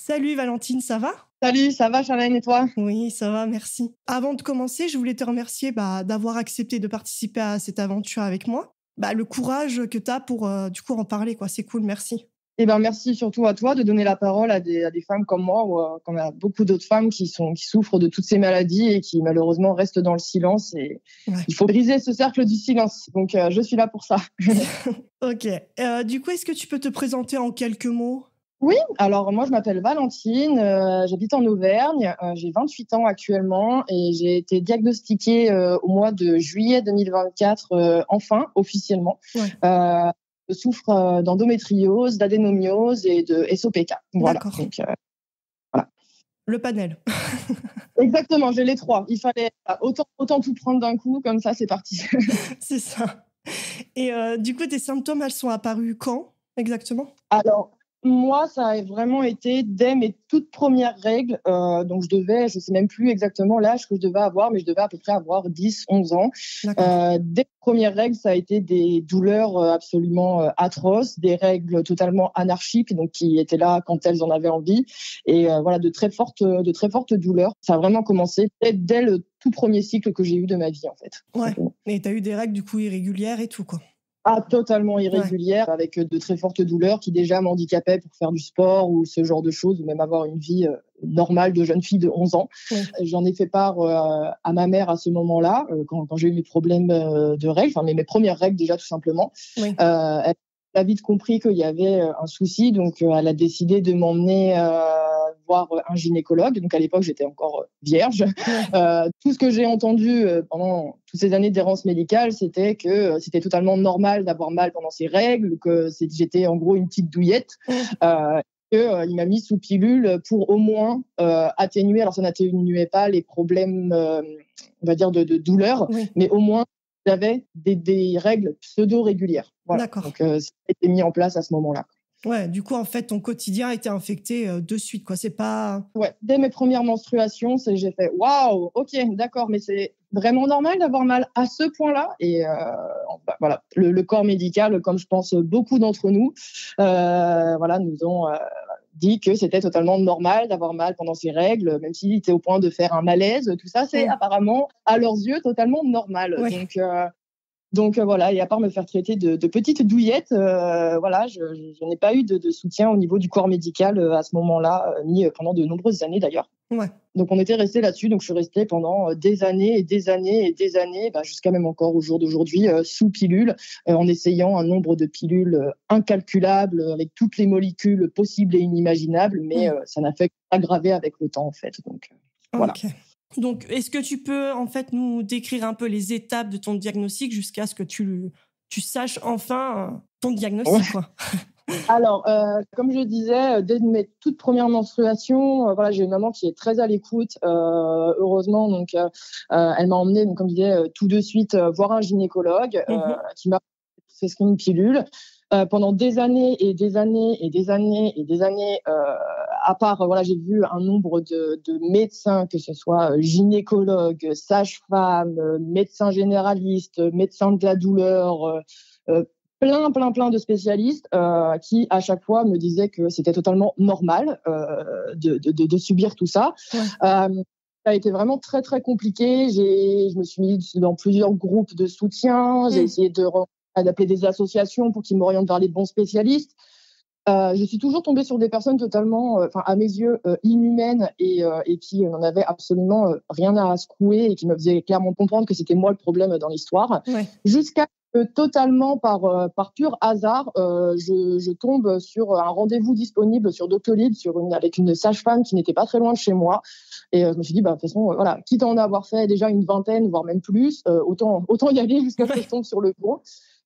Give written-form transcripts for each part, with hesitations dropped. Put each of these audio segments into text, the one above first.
Salut Valentine, ça va? Salut, ça va Charlène et toi? Oui, ça va, merci. Avant de commencer, je voulais te remercier d'avoir accepté de participer à cette aventure avec moi. Le courage que tu as pour du coup en parler, quoi. C'est cool, merci. Eh ben merci surtout à toi de donner la parole à des femmes comme moi ou comme il y a beaucoup d'autres femmes qui souffrent de toutes ces maladies et qui malheureusement restent dans le silence. Et Ouais. il faut briser ce cercle du silence. Donc je suis là pour ça. Ok. Du coup, est-ce que tu peux te présenter en quelques mots? Oui, alors moi je m'appelle Valentine, j'habite en Auvergne, j'ai 28 ans actuellement et j'ai été diagnostiquée au mois de juillet 2024, enfin officiellement. Ouais. Je souffre d'endométriose, d'adénomiose et de SOPK. Voilà. D'accord. Donc, voilà. Le panel. Exactement, j'ai les trois. Il fallait autant tout prendre d'un coup, comme ça c'est parti. C'est ça. Et du coup, tes symptômes, elles sont apparus quand exactement? Alors, moi, ça a vraiment été dès mes toutes premières règles. Donc, je sais même plus exactement l'âge que je devais avoir, mais je devais à peu près avoir 10, 11 ans. D'accord. Dès les premières règles, ça a été des douleurs absolument atroces, des règles totalement anarchiques, donc qui étaient là quand elles en avaient envie. Et voilà, de très fortes douleurs. Ça a vraiment commencé dès le tout premier cycle que j'ai eu de ma vie, en fait. Ouais. Et t'as eu des règles du coup irrégulières et tout, quoi. Totalement irrégulière, avec de très fortes douleurs qui déjà m'handicapaient pour faire du sport ou ce genre de choses, ou même avoir une vie normale de jeune fille de 11 ans. Ouais. J'en ai fait part à ma mère à ce moment-là, quand j'ai eu mes problèmes de règles, enfin mes premières règles déjà tout simplement. Oui. Elle a vite compris qu'il y avait un souci, donc elle a décidé de m'emmener voir un gynécologue. Donc à l'époque, j'étais encore vierge. Ouais. Tout ce que j'ai entendu pendant toutes ces années d'errance médicale, c'était que c'était totalement normal d'avoir mal pendant ses règles, que j'étais en gros une petite douillette. Il m'a mis sous pilule pour au moins atténuer, alors ça n'atténuait pas les problèmes, on va dire, de douleur, Oui. mais au moins j'avais des règles pseudo-régulières. Voilà. D'accord. Donc ça a été mis en place à ce moment-là. Ouais, du coup, en fait, ton quotidien a été infecté de suite, quoi. C'est pas... Ouais, dès mes premières menstruations, j'ai fait waouh, ok, d'accord, mais c'est vraiment normal d'avoir mal à ce point-là. Et voilà, le corps médical, comme je pense beaucoup d'entre nous, voilà, nous ont dit que c'était totalement normal d'avoir mal pendant ces règles, même s'il était au point de faire un malaise. Tout ça, c'est apparemment à leurs yeux totalement normal. Ouais. Donc voilà, et à part me faire traiter de petite douillette, voilà, je n'ai pas eu de soutien au niveau du corps médical à ce moment-là, ni pendant de nombreuses années d'ailleurs. Ouais. Donc on était resté là-dessus, donc je suis restée pendant des années et des années et des années, jusqu'à même encore au jour d'aujourd'hui, sous pilule, en essayant un nombre de pilules incalculable, avec toutes les molécules possibles et inimaginables, mais ça n'a fait qu'aggraver avec le temps en fait. Donc voilà. Ok. Donc, est-ce que tu peux en fait nous décrire un peu les étapes de ton diagnostic jusqu'à ce que tu saches enfin ton diagnostic, quoi? Alors, comme je disais, dès mes toutes premières menstruations, voilà, j'ai une maman qui est très à l'écoute, heureusement. Donc, elle m'a emmenée, donc, comme je disais, tout de suite voir un gynécologue qui m'a prescrit une pilule. Pendant des années et des années et des années et des années, à part, voilà, j'ai vu un nombre de médecins, que ce soit gynécologues, sages-femmes, médecins généralistes, médecins de la douleur, plein de spécialistes qui, à chaque fois, me disaient que c'était totalement normal de subir tout ça. Ouais. Ça a été vraiment très, très compliqué. Je me suis mise dans plusieurs groupes de soutien. J'ai essayé d'appeler des associations pour qu'ils m'orientent vers les bons spécialistes. Je suis toujours tombée sur des personnes totalement, à mes yeux, inhumaines et qui n'en avaient absolument rien à secouer et qui me faisaient clairement comprendre que c'était moi le problème dans l'histoire. Ouais. Jusqu'à totalement par pur hasard, je tombe sur un rendez-vous disponible sur Doctolib avec une sage-femme qui n'était pas très loin de chez moi. Et je me suis dit, de toute façon, voilà, quitte à en avoir fait déjà une vingtaine, voire même plus, autant y aller jusqu'à ce que je tombe sur le bon.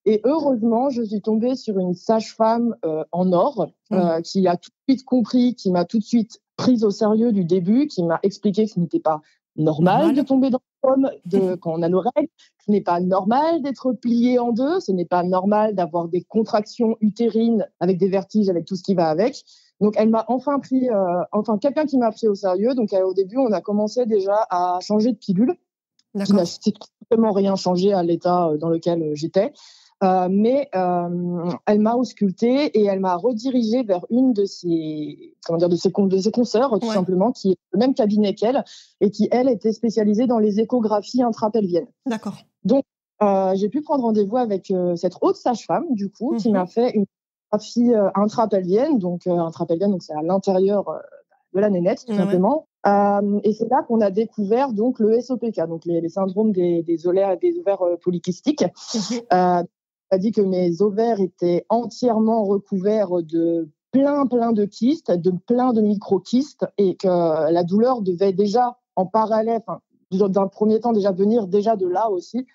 Et heureusement, je suis tombée sur une sage-femme en or qui a tout de suite compris, qui m'a tout de suite prise au sérieux du début, qui m'a expliqué que ce n'était pas normal de tomber dans le pommes quand on a nos règles, ce n'est pas normal d'être plié en deux, ce n'est pas normal d'avoir des contractions utérines avec des vertiges, avec tout ce qui va avec. Donc, elle m'a enfin pris, quelqu'un qui m'a pris au sérieux. Donc, au début, on a commencé déjà à changer de pilule, qui n'a strictement rien changé à l'état dans lequel j'étais. Mais elle m'a auscultée et elle m'a redirigée vers une de ses, de ses consoeurs, tout simplement, qui est le même cabinet qu'elle et qui, elle, était spécialisée dans les échographies intrapelviennes. D'accord. Donc, j'ai pu prendre rendez-vous avec cette autre sage-femme, du coup, qui m'a fait une échographie intrapelvienne. Donc, intrapelvienne, donc c'est à l'intérieur de la nénette, tout simplement. Et c'est là qu'on a découvert donc le SOPK, donc les syndromes des ovaires polykystiques. A dit que mes ovaires étaient entièrement recouverts de plein de kystes, de plein de micro-kystes, et que la douleur devait déjà en parallèle, d'un premier temps déjà venir déjà de là aussi.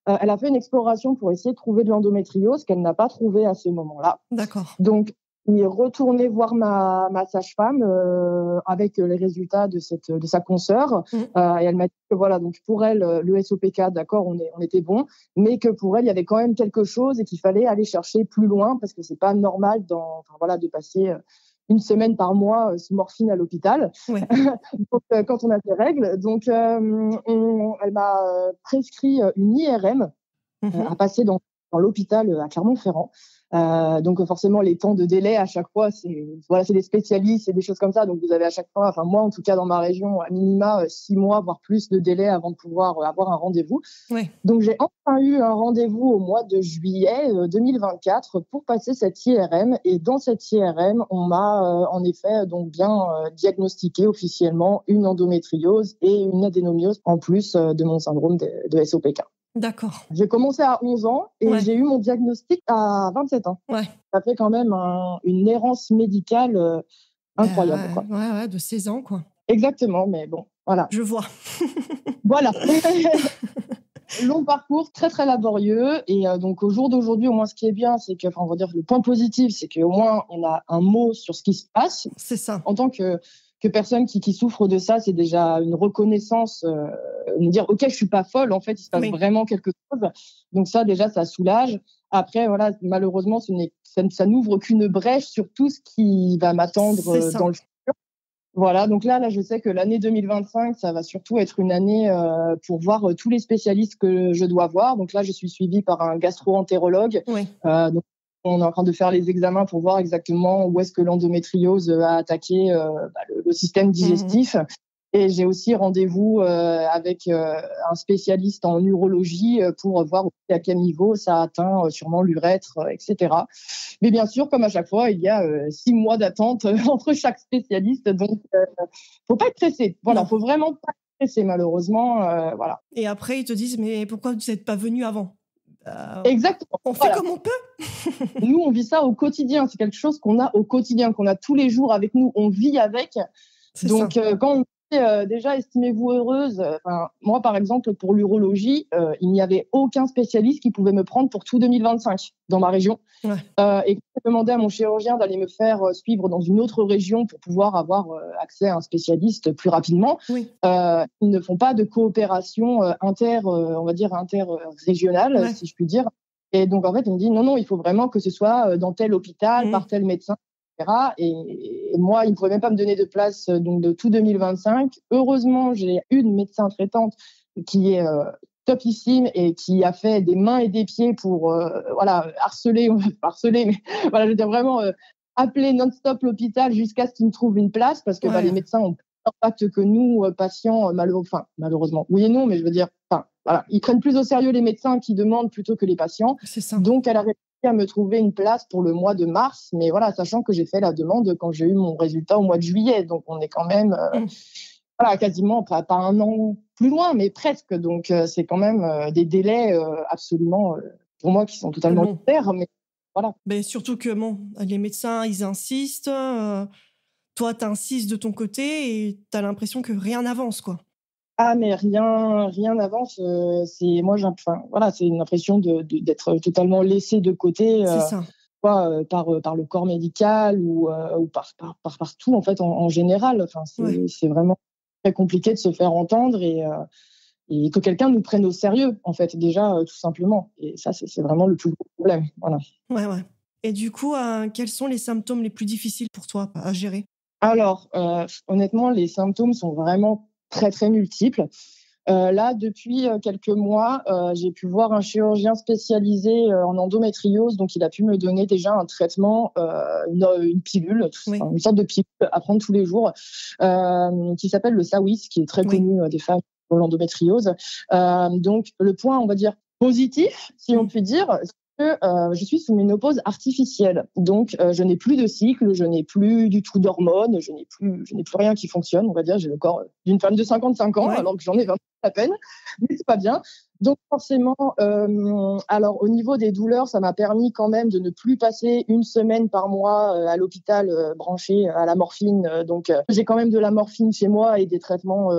Elle a fait une exploration pour essayer de trouver de l'endométriose qu'elle n'a pas trouvé à ce moment-là. D'accord. Donc, il est retourné voir ma sage-femme avec les résultats de sa consoeur. Et elle m'a dit que voilà, donc pour elle, le SOPK, d'accord, on était bon, mais que pour elle, il y avait quand même quelque chose et qu'il fallait aller chercher plus loin parce que c'est pas normal de passer une semaine par mois sous morphine à l'hôpital. Ouais. Donc, quand on a ses règles. Donc, elle m'a prescrit une IRM à passer dans l'hôpital à Clermont-Ferrand. Donc forcément, les temps de délai à chaque fois, c'est des spécialistes, c'est des choses comme ça. Donc vous avez à chaque fois, enfin moi en tout cas dans ma région, à minima 6 mois, voire plus de délai avant de pouvoir avoir un rendez-vous. Ouais. Donc j'ai enfin eu un rendez-vous au mois de juillet 2024 pour passer cette IRM. Et dans cette IRM, on m'a en effet donc bien diagnostiqué officiellement une endométriose et une adénomiose en plus de mon syndrome de SOPK. D'accord. J'ai commencé à 11 ans et j'ai eu mon diagnostic à 27 ans. Ouais. Ça fait quand même une errance médicale incroyable. Quoi. Ouais, de 16 ans, quoi. Exactement, mais bon, voilà. Je vois. Voilà. Long parcours, très, très laborieux. Et donc, au jour d'aujourd'hui, au moins, ce qui est bien, c'est que, on va dire, le point positif, c'est qu'au moins, on a un mot sur ce qui se passe. C'est ça. En tant que personne qui souffre de ça, c'est déjà une reconnaissance, me dire, OK, je suis pas folle, en fait, il se passe vraiment quelque chose. Donc ça, déjà, ça soulage. Après, voilà, malheureusement, ça n'ouvre qu'une brèche sur tout ce qui va m'attendre dans le futur. Voilà, donc là, je sais que l'année 2025, ça va surtout être une année pour voir tous les spécialistes que je dois voir. Donc là, je suis suivie par un gastro-entérologue. Donc on est en train de faire les examens pour voir exactement où est-ce que l'endométriose a attaqué le système digestif. Et j'ai aussi rendez-vous avec un spécialiste en urologie pour voir à quel niveau ça atteint sûrement l'urètre, etc. Mais bien sûr, comme à chaque fois, il y a 6 mois d'attente entre chaque spécialiste. Donc, faut pas être pressé. Voilà, faut vraiment pas être pressé, malheureusement. Voilà. Et après, ils te disent, mais pourquoi vous n'êtes pas venu avant ? Exactement. On fait comme on peut. Nous, on vit ça au quotidien. C'est quelque chose qu'on a au quotidien, qu'on a tous les jours avec nous. On vit avec. Donc, quand on déjà, estimez-vous heureuse. Moi, par exemple, pour l'urologie, il n'y avait aucun spécialiste qui pouvait me prendre pour tout 2025 dans ma région. Et quand j'ai demandé à mon chirurgien d'aller me faire suivre dans une autre région pour pouvoir avoir accès à un spécialiste plus rapidement, ils ne font pas de coopération interrégionale, si je puis dire. Et donc, en fait, on me dit non, il faut vraiment que ce soit dans tel hôpital, par tel médecin. Et moi, il ne pouvait même pas me donner de place donc de tout 2025. Heureusement, j'ai une médecin traitante qui est topissime et qui a fait des mains et des pieds pour harceler, mais voilà, je veux dire vraiment appeler non-stop l'hôpital jusqu'à ce qu'il me trouve une place parce que les médecins ont plus d'impact que nous, patients, malheureusement. Oui et non, mais je veux dire, voilà, ils prennent plus au sérieux les médecins qui demandent plutôt que les patients. C'est ça. Donc, elle a à me trouver une place pour le mois de mars, mais voilà, sachant que j'ai fait la demande quand j'ai eu mon résultat au mois de juillet, donc on est quand même quasiment pas un an plus loin, mais presque, donc c'est quand même des délais absolument pour moi qui sont totalement clairs, mais voilà. Mais surtout que les médecins ils insistent, toi t'insistes de ton côté et t'as l'impression que rien n'avance, quoi. Ah, mais rien n'avance. C'est une impression d'être totalement laissé de côté. C'est ça. Par le corps médical ou partout en fait en général. C'est vraiment très compliqué de se faire entendre et que quelqu'un nous prenne au sérieux en fait déjà tout simplement. Et ça c'est vraiment le plus gros problème. Voilà. Ouais. Et du coup, quels sont les symptômes les plus difficiles pour toi à gérer ? Alors honnêtement, les symptômes sont vraiment très très multiples. Là, depuis quelques mois, j'ai pu voir un chirurgien spécialisé en endométriose. Donc, il a pu me donner déjà un traitement, une pilule, Oui, une sorte de pilule à prendre tous les jours, qui s'appelle le Sawis, qui est très oui. connu des femmes pour l'endométriose. Donc, le point, on va dire, positif, si on Mm. peut dire, c'est que je suis sous ménopause artificielle. Donc, je n'ai plus de cycle, je n'ai plus du tout d'hormones, je n'ai plus rien qui fonctionne, on va dire. J'ai le corps d'une femme de 55 ans, Ouais. alors que j'en ai 20 à peine, mais c'est pas bien. Donc forcément, alors au niveau des douleurs, ça m'a permis quand même de ne plus passer une semaine par mois à l'hôpital branchée à la morphine. Donc j'ai quand même de la morphine chez moi et des traitements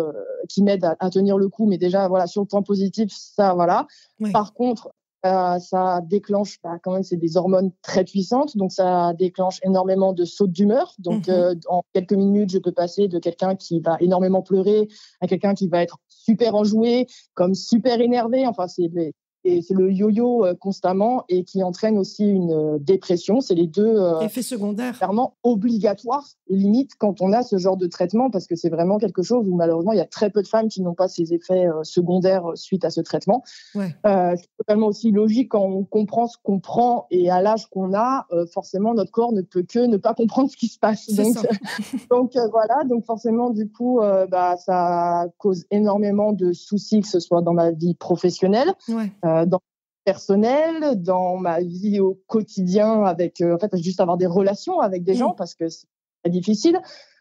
qui m'aident à tenir le coup. Mais déjà, voilà, sur le point positif, ça, voilà. Ouais. Par contre, ça déclenche, quand même, c'est des hormones très puissantes, donc ça déclenche énormément de sautes d'humeur. Donc, en quelques minutes, je peux passer de quelqu'un qui va énormément pleurer à quelqu'un qui va être super enjoué, comme super énervé. Enfin, c'est le yo-yo constamment et qui entraîne aussi une dépression. C'est les deux Effet secondaire. clairement obligatoires, limite, quand on a ce genre de traitement, parce que c'est vraiment quelque chose où malheureusement, il y a très peu de femmes qui n'ont pas ces effets secondaires suite à ce traitement. Ouais. C'est totalement aussi logique quand on comprend ce qu'on prend et à l'âge qu'on a, forcément, notre corps ne peut que ne pas comprendre ce qui se passe. C'est ça. Donc voilà, donc forcément, du coup, ça cause énormément de soucis, que ce soit dans ma vie professionnelle, Ouais. dans personnelle, dans ma vie au quotidien avec, en fait, juste avoir des relations avec des gens parce que c'est très difficile.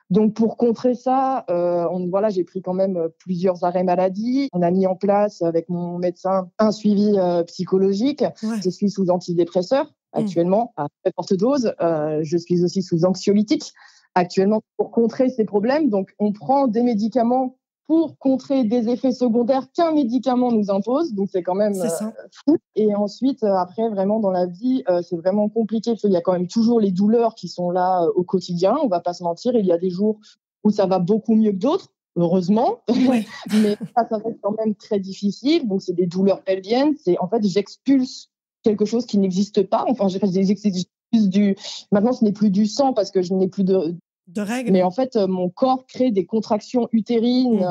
Donc pour contrer ça, voilà, j'ai pris quand même plusieurs arrêts maladie. On a mis en place avec mon médecin un suivi psychologique. Ouais. Je suis sous antidépresseurs actuellement à très forte dose. Je suis aussi sous anxiolytiques actuellement pour contrer ces problèmes. Donc on prend des médicaments pour contrer des effets secondaires qu'un médicament nous impose. Donc, c'est quand même fou. Et ensuite, après, vraiment, dans la vie, c'est vraiment compliqué. Il y a quand même toujours les douleurs qui sont là au quotidien. On va pas se mentir. Il y a des jours où ça va beaucoup mieux que d'autres, heureusement. Ouais. Mais ça reste quand même très difficile. Donc, c'est des douleurs pelviennes. En fait, j'expulse quelque chose qui n'existe pas. Enfin, j'expulse maintenant, ce n'est plus du sang parce que je n'ai plus de règles. Mais en fait, mon corps crée des contractions utérines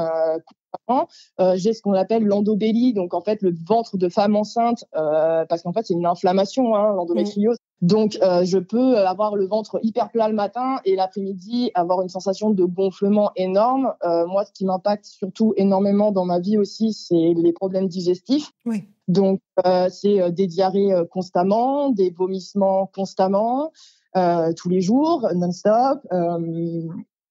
constamment. J'ai ce qu'on appelle l'endobélie, donc en fait le ventre de femme enceinte, parce qu'en fait c'est une inflammation, l'endométriose. Donc je peux avoir le ventre hyper plat le matin et l'après-midi avoir une sensation de gonflement énorme. Moi, ce qui m'impacte surtout énormément dans ma vie aussi, c'est les problèmes digestifs. Oui. Donc c'est des diarrhées constamment, des vomissements constamment. Tous les jours, non-stop,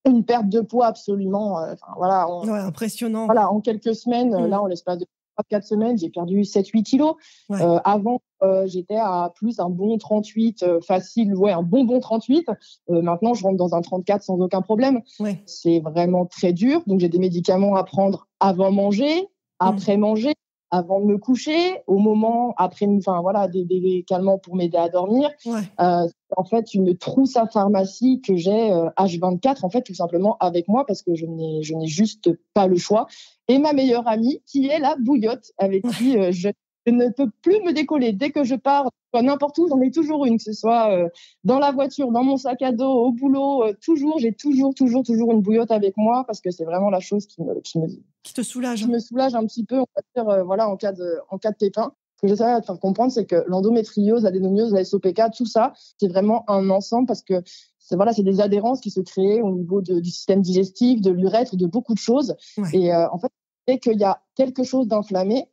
une perte de poids absolument, voilà. Impressionnant. Voilà, en quelques semaines, là, en l'espace de 3-4 semaines, j'ai perdu 7-8 kilos. Ouais. Avant, j'étais à plus un bon 38 facile, un bon 38. Maintenant, je rentre dans un 34 sans aucun problème. Ouais. C'est vraiment très dur. Donc, j'ai des médicaments à prendre avant manger, après manger, avant de me coucher, au moment, après, des calmants pour m'aider à dormir. Ouais. En fait, une trousse à pharmacie que j'ai H24, en fait, tout simplement avec moi parce que je n'ai juste pas le choix. Et ma meilleure amie, qui est la bouillotte, avec qui je ne peux plus me décoller. Dès que je pars, n'importe où, j'en ai toujours une, que ce soit dans la voiture, dans mon sac à dos, au boulot, j'ai toujours une bouillotte avec moi parce que c'est vraiment la chose qui te soulage. Qui me soulage un petit peu, on va dire, en cas de pépin. Ce que j'essaie de faire comprendre, c'est que l'endométriose, l'adénomiose, la SOPK, tout ça, c'est vraiment un ensemble parce que c'est des adhérences qui se créent au niveau du système digestif, de l'urètre, de beaucoup de choses. Ouais. Et en fait, dès qu'il y a quelque chose d'inflammé,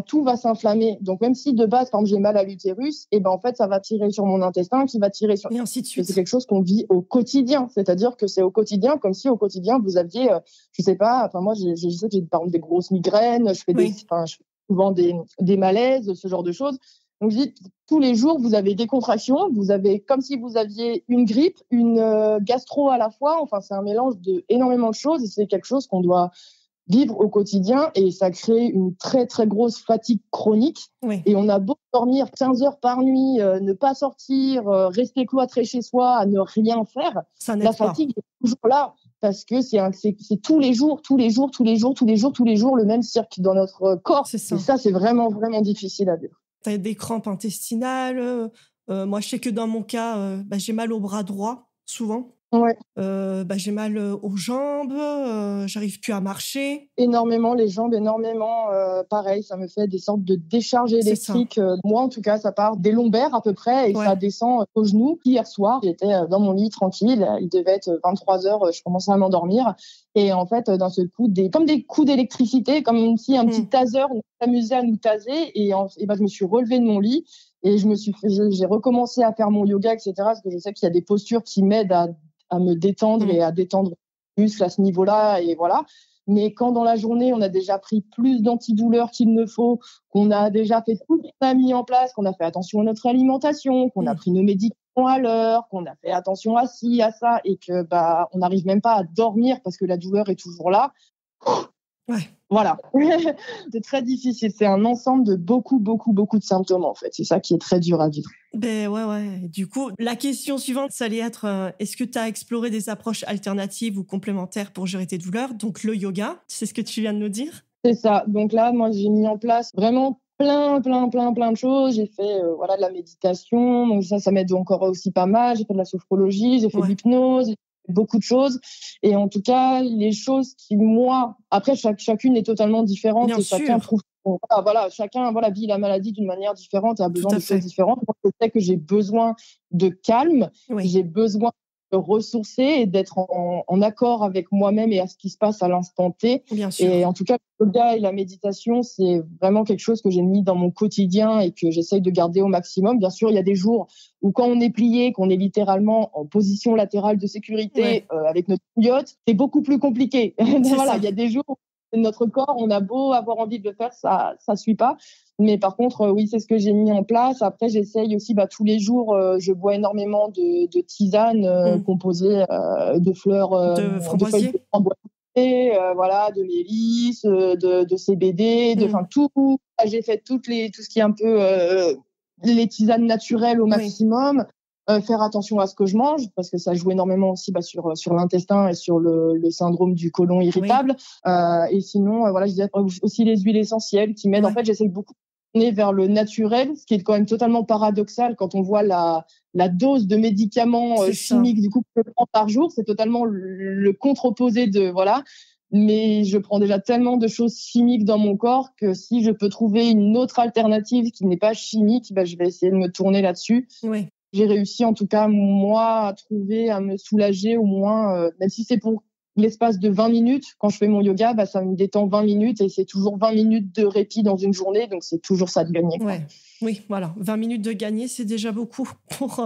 tout va s'inflammer. Donc, même si de base, par exemple, j'ai mal à l'utérus, en fait, ça va tirer sur mon intestin, qui va tirer sur... Et ainsi de suite. C'est quelque chose qu'on vit au quotidien. C'est-à-dire que c'est au quotidien, comme si au quotidien, vous aviez, je sais pas, moi, je sais que j'ai par exemple des grosses migraines, je fais souvent des malaises, ce genre de choses. Donc, je dis, tous les jours, vous avez des contractions, vous avez comme si vous aviez une grippe, une gastro à la fois. Enfin, c'est un mélange d'énormément de choses et c'est quelque chose qu'on doit vivre au quotidien et ça crée une très, très grosse fatigue chronique. Oui. Et on a beau dormir 15 heures par nuit, ne pas sortir, rester cloîtré chez soi, à ne rien faire, la fatigue est toujours là parce que c'est tous les jours, le même cirque dans notre corps. C'est ça. Et ça, c'est vraiment, vraiment difficile à vivre. Tu as des crampes intestinales. Moi, je sais que dans mon cas, j'ai mal au bras droit, souvent. Ouais. J'ai mal aux jambes, j'arrive plus à marcher. Énormément, les jambes, énormément. Pareil, ça me fait des sortes de décharges C'est ça. électriques. Moi, en tout cas, ça part des lombaires à peu près et Ouais. ça descend aux genoux. Hier soir, j'étais dans mon lit tranquille. Il devait être 23 heures. Je commençais à m'endormir. Et en fait, d'un seul coup, comme des coups d'électricité, comme si un petit taser s'amusait à nous taser. Je me suis relevée de mon lit et j'ai recommencé à faire mon yoga, etc. Parce que je sais qu'il y a des postures qui m'aident à me détendre et à détendre les muscles à ce niveau-là. Et voilà. Mais quand dans la journée, on a déjà pris plus d'antidouleurs qu'il ne faut, qu'on a déjà fait tout ce qu'on a mis en place, qu'on a fait attention à notre alimentation, qu'on a pris nos médicaments à l'heure, qu'on a fait attention à ci, à ça, et que on n'arrive même pas à dormir parce que la douleur est toujours là. Ouais. Voilà. C'est très difficile. C'est un ensemble de beaucoup, beaucoup, beaucoup de symptômes, en fait. C'est ça qui est très dur à vivre. Ouais. Du coup, la question suivante, ça allait être est-ce que tu as exploré des approches alternatives ou complémentaires pour gérer tes douleurs? Donc, le yoga, c'est ce que tu viens de nous dire? C'est ça. Donc là, moi, j'ai mis en place vraiment plein de choses. J'ai fait de la méditation. Donc ça m'aide encore aussi pas mal. J'ai fait de la sophrologie, j'ai fait de l'hypnose, j'ai fait beaucoup de choses. Et en tout cas, les choses qui, moi, après, chacune est totalement différente. Bien et chacun sûr. trouve, chacun vit la maladie d'une manière différente et a besoin Tout à de choses fait. différentes. Moi, je sais que j'ai besoin de calme. Oui. J'ai besoin de ressourcer et d'être en accord avec moi-même et à ce qui se passe à l'instant T. Bien sûr. Et en tout cas, le yoga et la méditation, c'est vraiment quelque chose que j'ai mis dans mon quotidien et que j'essaye de garder au maximum. Bien sûr, il y a des jours où quand on est plié, qu'on est littéralement en position latérale de sécurité avec notre couillotte, c'est beaucoup plus compliqué. Voilà, il y a des jours où notre corps, on a beau avoir envie de le faire, ça suit pas. Mais par contre, oui, c'est ce que j'ai mis en place. Après, j'essaye aussi, tous les jours, je bois énormément de tisanes composées de fleurs, De de feuilles framboisier? de framboise, de mélisse, de CBD, tout. J'ai fait tout ce qui est un peu les tisanes naturelles au maximum. Faire attention à ce que je mange parce que ça joue énormément aussi sur l'intestin et sur le syndrome du côlon irritable. Et sinon, je dirais aussi les huiles essentielles qui m'aident. En fait, j'essaie beaucoup de tourner vers le naturel, ce qui est quand même totalement paradoxal quand on voit la dose de médicaments chimiques du coup que je prends par jour. C'est totalement le contre-opposé de voilà. Mais je prends déjà tellement de choses chimiques dans mon corps que si je peux trouver une autre alternative qui n'est pas chimique, je vais essayer de me tourner là-dessus. Oui. J'ai réussi, en tout cas, moi, à me soulager au moins, même si c'est pour l'espace de 20 minutes. Quand je fais mon yoga, ça me détend 20 minutes et c'est toujours 20 minutes de répit dans une journée. Donc, c'est toujours ça de gagner. Ouais. Oui, voilà. 20 minutes de gagner, c'est déjà beaucoup pour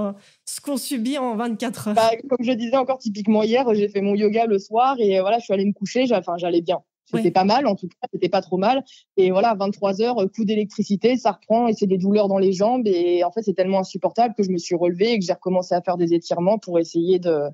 ce qu'on subit en 24 heures. Comme je disais encore typiquement hier, j'ai fait mon yoga le soir et je suis allée me coucher. J'allais bien. C'était pas mal, en tout cas, c'était pas trop mal. Et voilà, 23 heures, coup d'électricité, ça reprend et c'est des douleurs dans les jambes. Et en fait, c'est tellement insupportable que je me suis relevée et que j'ai recommencé à faire des étirements pour essayer de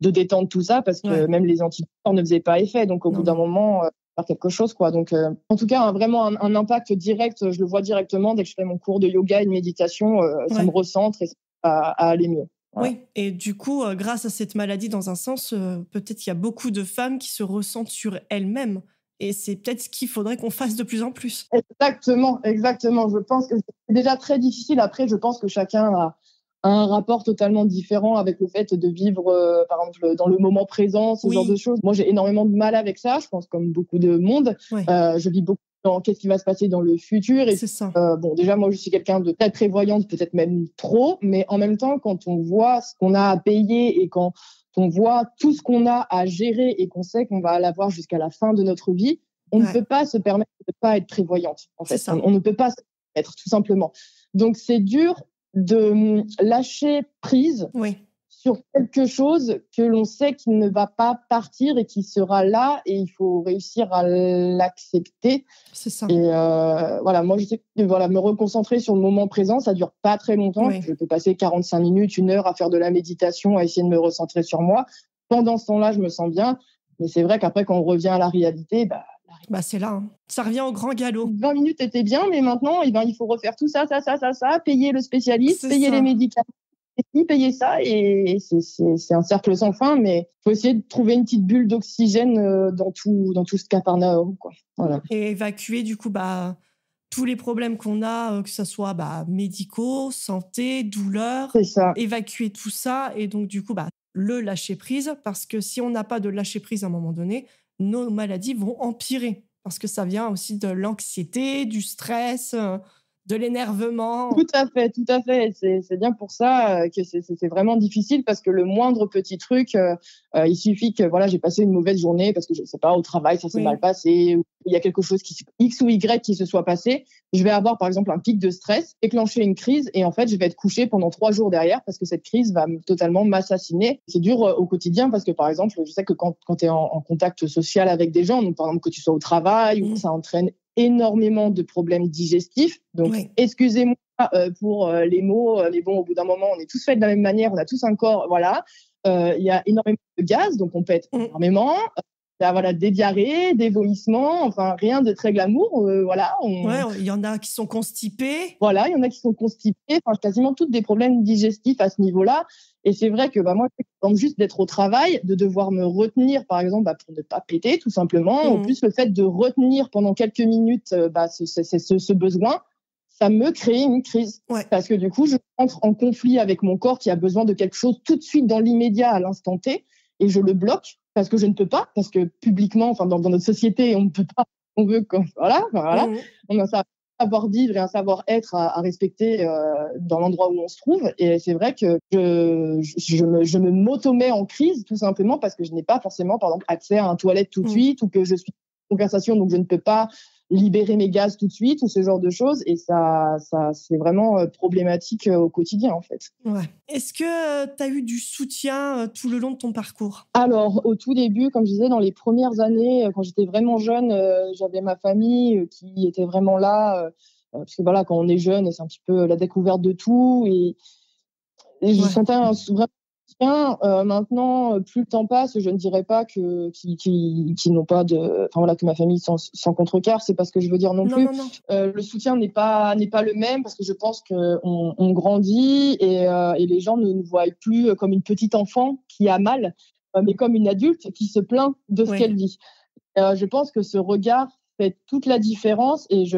détendre tout ça parce que même les antidouleurs ne faisaient pas effet. Donc, au bout d'un moment, faire quelque chose, quoi. Donc, en tout cas, vraiment un impact direct. Je le vois directement dès que je fais mon cours de yoga et de méditation. Ça me recentre et ça à aller mieux. Voilà. Oui, et du coup, grâce à cette maladie, dans un sens, peut-être qu'il y a beaucoup de femmes qui se ressentent sur elles-mêmes. Et c'est peut-être ce qu'il faudrait qu'on fasse de plus en plus. Exactement. Je pense que c'est déjà très difficile. Après, je pense que chacun a un rapport totalement différent avec le fait de vivre, par exemple, dans le moment présent, ce genre de choses. Moi, j'ai énormément de mal avec ça, je pense, comme beaucoup de monde. Je vis beaucoup dans qu'est-ce qui va se passer dans le futur. Et c'est ça. Déjà, moi, je suis quelqu'un de très prévoyante, peut-être même trop, mais en même temps, quand on voit ce qu'on a à payer et quand on voit tout ce qu'on a à gérer et qu'on sait qu'on va l'avoir jusqu'à la fin de notre vie, on ne peut pas se permettre de ne pas être prévoyante. En fait, on ne peut pas se permettre, tout simplement. Donc, c'est dur de lâcher prise sur quelque chose que l'on sait qu'il ne va pas partir et qui sera là, et il faut réussir à l'accepter. C'est ça. Et moi, je sais que me reconcentrer sur le moment présent, ça dure pas très longtemps. Je peux passer 45 minutes, 1 heure à faire de la méditation, à essayer de me recentrer sur moi. Pendant ce temps-là, je me sens bien. Mais c'est vrai qu'après, quand on revient à la réalité, c'est là. Ça revient au grand galop. 20 minutes étaient bien, mais maintenant, il faut refaire tout ça, payer le spécialiste, payer les médicaments, payer ça, et c'est un cercle sans fin, mais il faut essayer de trouver une petite bulle d'oxygène dans tout ce cafarnaum, quoi. Voilà. Et évacuer, du coup, tous les problèmes qu'on a, que ce soit médicaux, santé, douleur, c'est ça. Évacuer tout ça, et donc, du coup, le lâcher-prise, parce que si on n'a pas de lâcher-prise à un moment donné, nos maladies vont empirer, parce que ça vient aussi de l'anxiété, du stress, de l'énervement. Tout à fait, tout à fait. C'est bien pour ça que c'est vraiment difficile parce que le moindre petit truc, il suffit que voilà, j'ai passé une mauvaise journée parce que je sais pas, au travail, ça s'est mal passé, ou il y a quelque chose X ou Y qui se soit passé. Je vais avoir par exemple un pic de stress, déclencher une crise et en fait, je vais être couchée pendant 3 jours derrière parce que cette crise va totalement m'assassiner. C'est dur au quotidien parce que par exemple, je sais que quand tu es en contact social avec des gens, donc par exemple que tu sois au travail, ou ça entraîne énormément de problèmes digestifs. Donc, excusez-moi pour les mots, mais bon, au bout d'un moment, on est tous faits de la même manière, on a tous un corps, voilà. Il y a énormément de gaz, donc on pète énormément. Il y a voilà, des diarrhées, des vomissements, enfin rien de très glamour. Voilà, il y en a qui sont constipés. Voilà, il y en a qui sont constipés, enfin quasiment tous des problèmes digestifs à ce niveau-là. Et c'est vrai que moi, juste d'être au travail, de devoir me retenir, par exemple, pour ne pas péter, tout simplement. En plus, le fait de retenir pendant quelques minutes ce besoin, ça me crée une crise. Parce que du coup, je entre en conflit avec mon corps qui a besoin de quelque chose tout de suite dans l'immédiat, à l'instant T, et je le bloque parce que je ne peux pas, parce que publiquement, enfin dans notre société, on ne peut pas, on veut voilà. On a ça. Savoir-vivre et un savoir-être à respecter dans l'endroit où on se trouve. Et c'est vrai que je me m'auto-mets en crise tout simplement parce que je n'ai pas forcément, par exemple, accès à un toilette tout de suite ou que je suis en conversation, donc je ne peux pas libérer mes gaz tout de suite ou ce genre de choses. Et ça c'est vraiment problématique au quotidien, en fait. Ouais. Est-ce que tu as eu du soutien tout le long de ton parcours ? Alors, au tout début, comme je disais, dans les premières années, quand j'étais vraiment jeune, j'avais ma famille qui était vraiment là. Parce que voilà, quand on est jeune, c'est un petit peu la découverte de tout. Et je sentais un vrai soutien. Maintenant, plus le temps passe, je ne dirais pas qu'ils n'ont pas de... Enfin voilà, que ma famille sans contrecœur, c'est pas ce que je veux dire non plus. Non. Le soutien n'est pas le même parce que je pense qu'on grandit et les gens ne nous voient plus comme une petite enfant qui a mal, mais comme une adulte qui se plaint de ce qu'elle vit. Je pense que ce regard fait toute la différence et je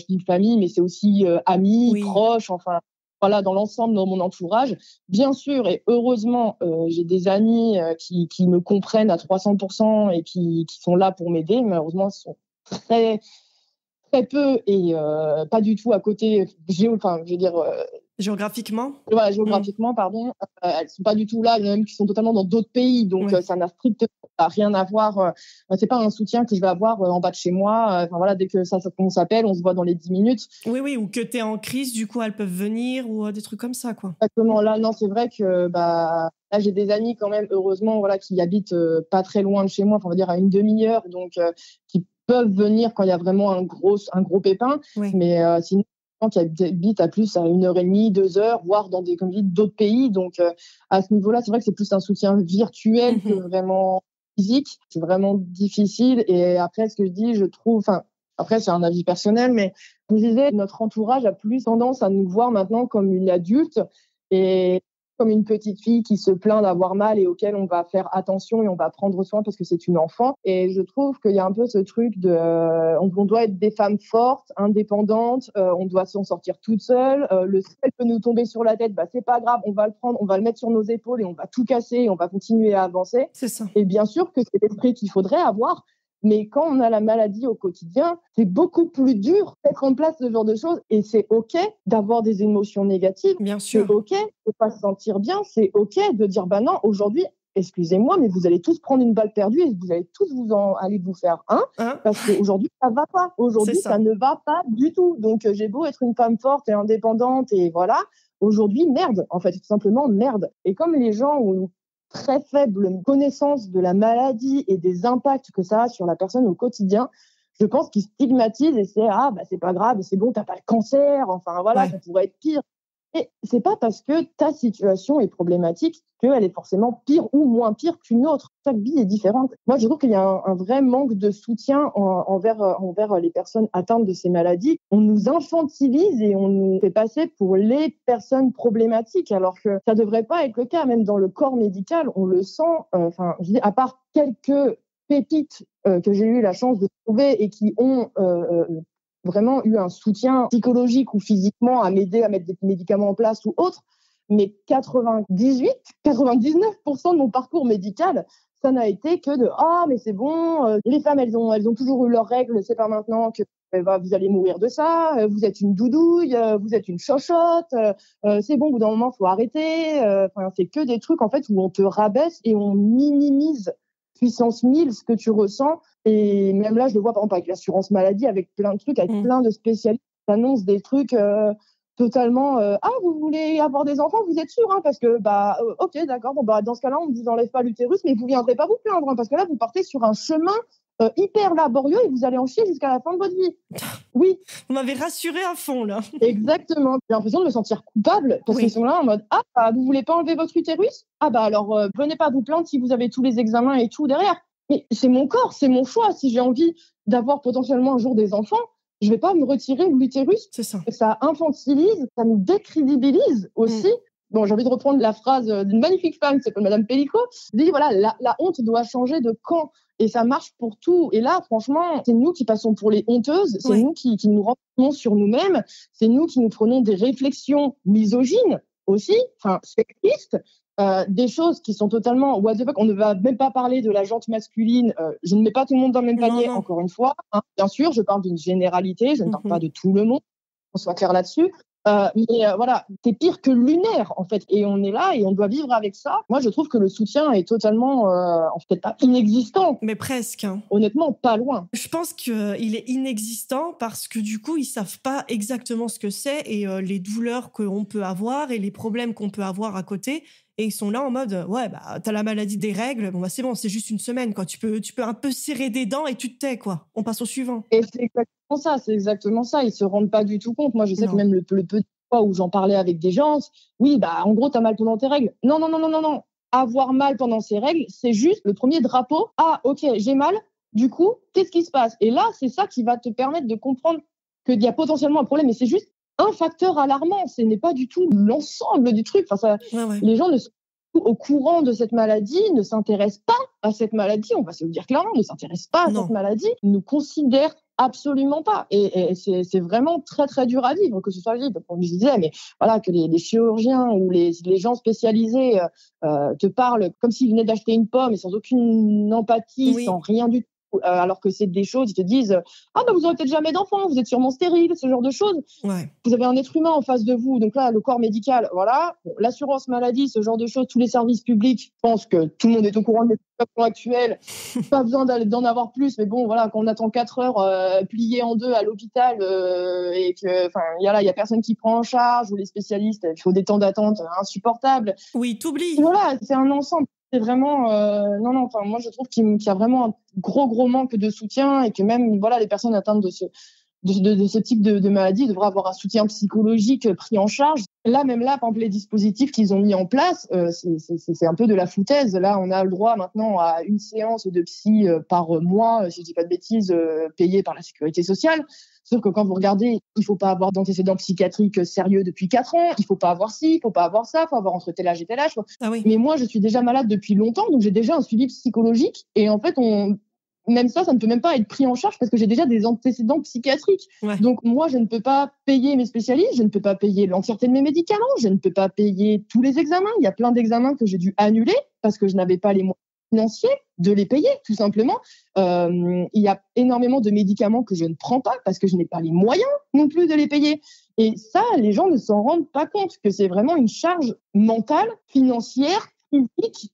dis famille, mais c'est aussi amis, proches, enfin voilà, dans l'ensemble de mon entourage. Bien sûr et heureusement, j'ai des amis qui me comprennent à 300% et qui sont là pour m'aider. Malheureusement, ils sont très, très peu et pas du tout à côté, géographiquement. Voilà, géographiquement, pardon. Elles sont pas du tout là, il y en a même qui sont totalement dans d'autres pays, donc ça n'a strictement rien à voir. C'est pas un soutien que je vais avoir en bas de chez moi. Enfin voilà, dès que on s'appelle, on se voit dans les 10 minutes. Oui, ou que tu es en crise, du coup elles peuvent venir ou des trucs comme ça, quoi. Exactement. Là, non, c'est vrai que là j'ai des amis quand même, heureusement, voilà, qui habitent pas très loin de chez moi, enfin, on va dire à une demi-heure, donc qui peuvent venir quand il y a vraiment un gros pépin. Mais sinon, qui habitent à plus à 1h30, 2 heures, voire dans comme je dis, d'autres pays. Donc, à ce niveau-là, c'est vrai que c'est plus un soutien virtuel que vraiment physique. C'est vraiment difficile. Et après, ce que je dis, je trouve, enfin, après, c'est un avis personnel, mais comme je disais, notre entourage a plus tendance à nous voir maintenant comme une adulte et comme une petite fille qui se plaint d'avoir mal et auquel on va faire attention et on va prendre soin parce que c'est une enfant. Et je trouve qu'il y a un peu ce truc de on doit être des femmes fortes, indépendantes, on doit s'en sortir toute seule. Le ciel peut nous tomber sur la tête, c'est pas grave, on va le prendre, on va le mettre sur nos épaules et on va tout casser et on va continuer à avancer. C'est ça. Et bien sûr que c'est l'esprit qu'il faudrait avoir. Mais quand on a la maladie au quotidien, c'est beaucoup plus dur de mettre en place ce genre de choses. Et c'est OK d'avoir des émotions négatives. Bien sûr. C'est OK de ne pas se sentir bien. C'est OK de dire, non, aujourd'hui, excusez-moi, mais vous allez tous prendre une balle perdue et vous allez tous aller vous faire parce qu'aujourd'hui, ça ne va pas. Aujourd'hui, ça ne va pas du tout. Donc, j'ai beau être une femme forte et indépendante et voilà. Aujourd'hui, merde. En fait, tout simplement, merde. Et comme les gens ont très faible connaissance de la maladie et des impacts que ça a sur la personne au quotidien, je pense qu'ils stigmatisent et c'est pas grave, c'est bon, t'as pas le cancer, enfin voilà, ça pourrait être pire. Et c'est pas parce que ta situation est problématique qu'elle est forcément pire ou moins pire qu'une autre. Chaque vie est différente. Moi, je trouve qu'il y a un vrai manque de soutien envers les personnes atteintes de ces maladies. On nous infantilise et on nous fait passer pour les personnes problématiques, alors que ça devrait pas être le cas. Même dans le corps médical, on le sent. À part quelques pépites que j'ai eu la chance de trouver et qui ont vraiment eu un soutien psychologique ou physiquement à m'aider à mettre des médicaments en place ou autre. mais 99% de mon parcours médical, ça n'a été que de ah mais c'est bon, les femmes elles ont toujours eu leurs règles, c'est pas maintenant que vous allez mourir de ça, vous êtes une doudouille, vous êtes une chochotte, c'est bon, au bout d'un moment faut arrêter. Enfin c'est que des trucs en fait où on te rabaisse et on minimise puissance 1000 ce que tu ressens. Et même là je le vois par exemple avec l'assurance maladie, avec plein de trucs, avec plein de spécialistes qui annoncent des trucs totalement ah vous voulez avoir des enfants, vous êtes sûr hein, parce que ok d'accord, bon dans ce cas-là on ne vous enlève pas l'utérus, mais vous viendrez pas vous plaindre hein, parce que là vous partez sur un chemin hyper laborieux et vous allez en chier jusqu'à la fin de votre vie. Oui. Vous m'avez rassuré à fond là. Exactement. J'ai l'impression de me sentir coupable parce qu'ils sont là en mode vous voulez pas enlever votre utérus, alors venez pas vous plaindre si vous avez tous les examens et tout derrière. Mais c'est mon corps, c'est mon choix. Si j'ai envie d'avoir potentiellement un jour des enfants, je vais pas me retirer l'utérus. C'est ça. Ça infantilise, ça nous décrédibilise aussi. Bon, j'ai envie de reprendre la phrase d'une magnifique femme qui s'appelle Madame Pellico. Elle dit voilà, la honte doit changer de camp. Et ça marche pour tout. Et là, franchement, c'est nous qui passons pour les honteuses. C'est nous qui nous renseignons sur nous-mêmes. C'est nous qui nous prenons des réflexions misogynes aussi, sexistes. Des choses qui sont totalement what the fuck. On ne va même pas parler de la jante masculine. Je ne mets pas tout le monde dans le même panier, encore une fois. Hein. Bien sûr, je parle d'une généralité. Je ne parle pas de tout le monde. On soit clair là-dessus. Voilà, c'est pire que lunaire en fait, et on est là et on doit vivre avec ça. Moi, je trouve que le soutien est totalement, en fait, pas inexistant, mais presque. Hein. Honnêtement, pas loin. Je pense qu'il est inexistant parce que du coup, ils savent pas exactement ce que c'est et les douleurs qu'on peut avoir et les problèmes qu'on peut avoir à côté. Et ils sont là en mode t'as la maladie des règles, c'est bon, c'est juste une semaine quoi. Tu peux un peu serrer des dents et tu te tais quoi. On passe au suivant. Et c'est exactement ça. Ils se rendent pas du tout compte. Moi, je sais que même le peu de fois où j'en parlais avec des gens, oui, en gros, t'as mal pendant tes règles. Non. Avoir mal pendant ses règles, c'est juste le premier drapeau. Ah, ok, j'ai mal. Du coup, qu'est-ce qui se passe? Et là, c'est ça qui va te permettre de comprendre qu'il y a potentiellement un problème. Mais c'est juste un facteur alarmant. Ce n'est pas du tout l'ensemble du truc. Les gens ne sont pas au courant de cette maladie, ne s'intéressent pas à cette maladie. On va se le dire clairement, ne s'intéressent pas à cette maladie, ne considèrent absolument pas. Et c'est vraiment très, très dur à vivre, que ce soit vivre. Comme je disais, mais voilà, que les chirurgiens ou les gens spécialisés te parlent comme s'ils venaient d'acheter une pomme et sans aucune empathie, sans rien du tout. Alors que c'est des choses, ils te disent vous aurez peut-être jamais d'enfant, vous êtes sûrement stérile, ce genre de choses. Vous avez un être humain en face de vous, donc là le corps médical, voilà, l'assurance maladie, ce genre de choses, tous les services publics, je pense que tout le monde est au courant de la situation actuelle, pas besoin d'en avoir plus, mais bon voilà, quand on attend 4 heures pliées en deux à l'hôpital et que il y a personne qui prend en charge, ou les spécialistes, il faut des temps d'attente insupportables. Oui, t'oublies. Voilà, c'est un ensemble. C'est vraiment moi je trouve qu'il y a vraiment un gros manque de soutien, et que même les personnes atteintes de ce type de maladie devraient avoir un soutien psychologique pris en charge. Là, par exemple, les dispositifs qu'ils ont mis en place, c'est un peu de la foutaise. Là, on a le droit maintenant à une séance de psy par mois, si je dis pas de bêtises, payée par la sécurité sociale. Sauf que quand vous regardez, il faut pas avoir d'antécédents psychiatriques sérieux depuis 4 ans, il faut pas avoir ci, il faut pas avoir ça, il faut avoir entre tel âge et tel âge. Mais moi, je suis déjà malade depuis longtemps, donc j'ai déjà un suivi psychologique, et en fait, même ça ne peut même pas être pris en charge parce que j'ai déjà des antécédents psychiatriques. Donc moi, je ne peux pas payer mes spécialistes, je ne peux pas payer l'entièreté de mes médicaments, je ne peux pas payer tous les examens. Il y a plein d'examens que j'ai dû annuler parce que je n'avais pas les moyens financiers de les payer, tout simplement. Il y a énormément de médicaments que je ne prends pas parce que je n'ai pas les moyens non plus de les payer. Et ça, les gens ne s'en rendent pas compte, que c'est vraiment une charge mentale, financière, physique,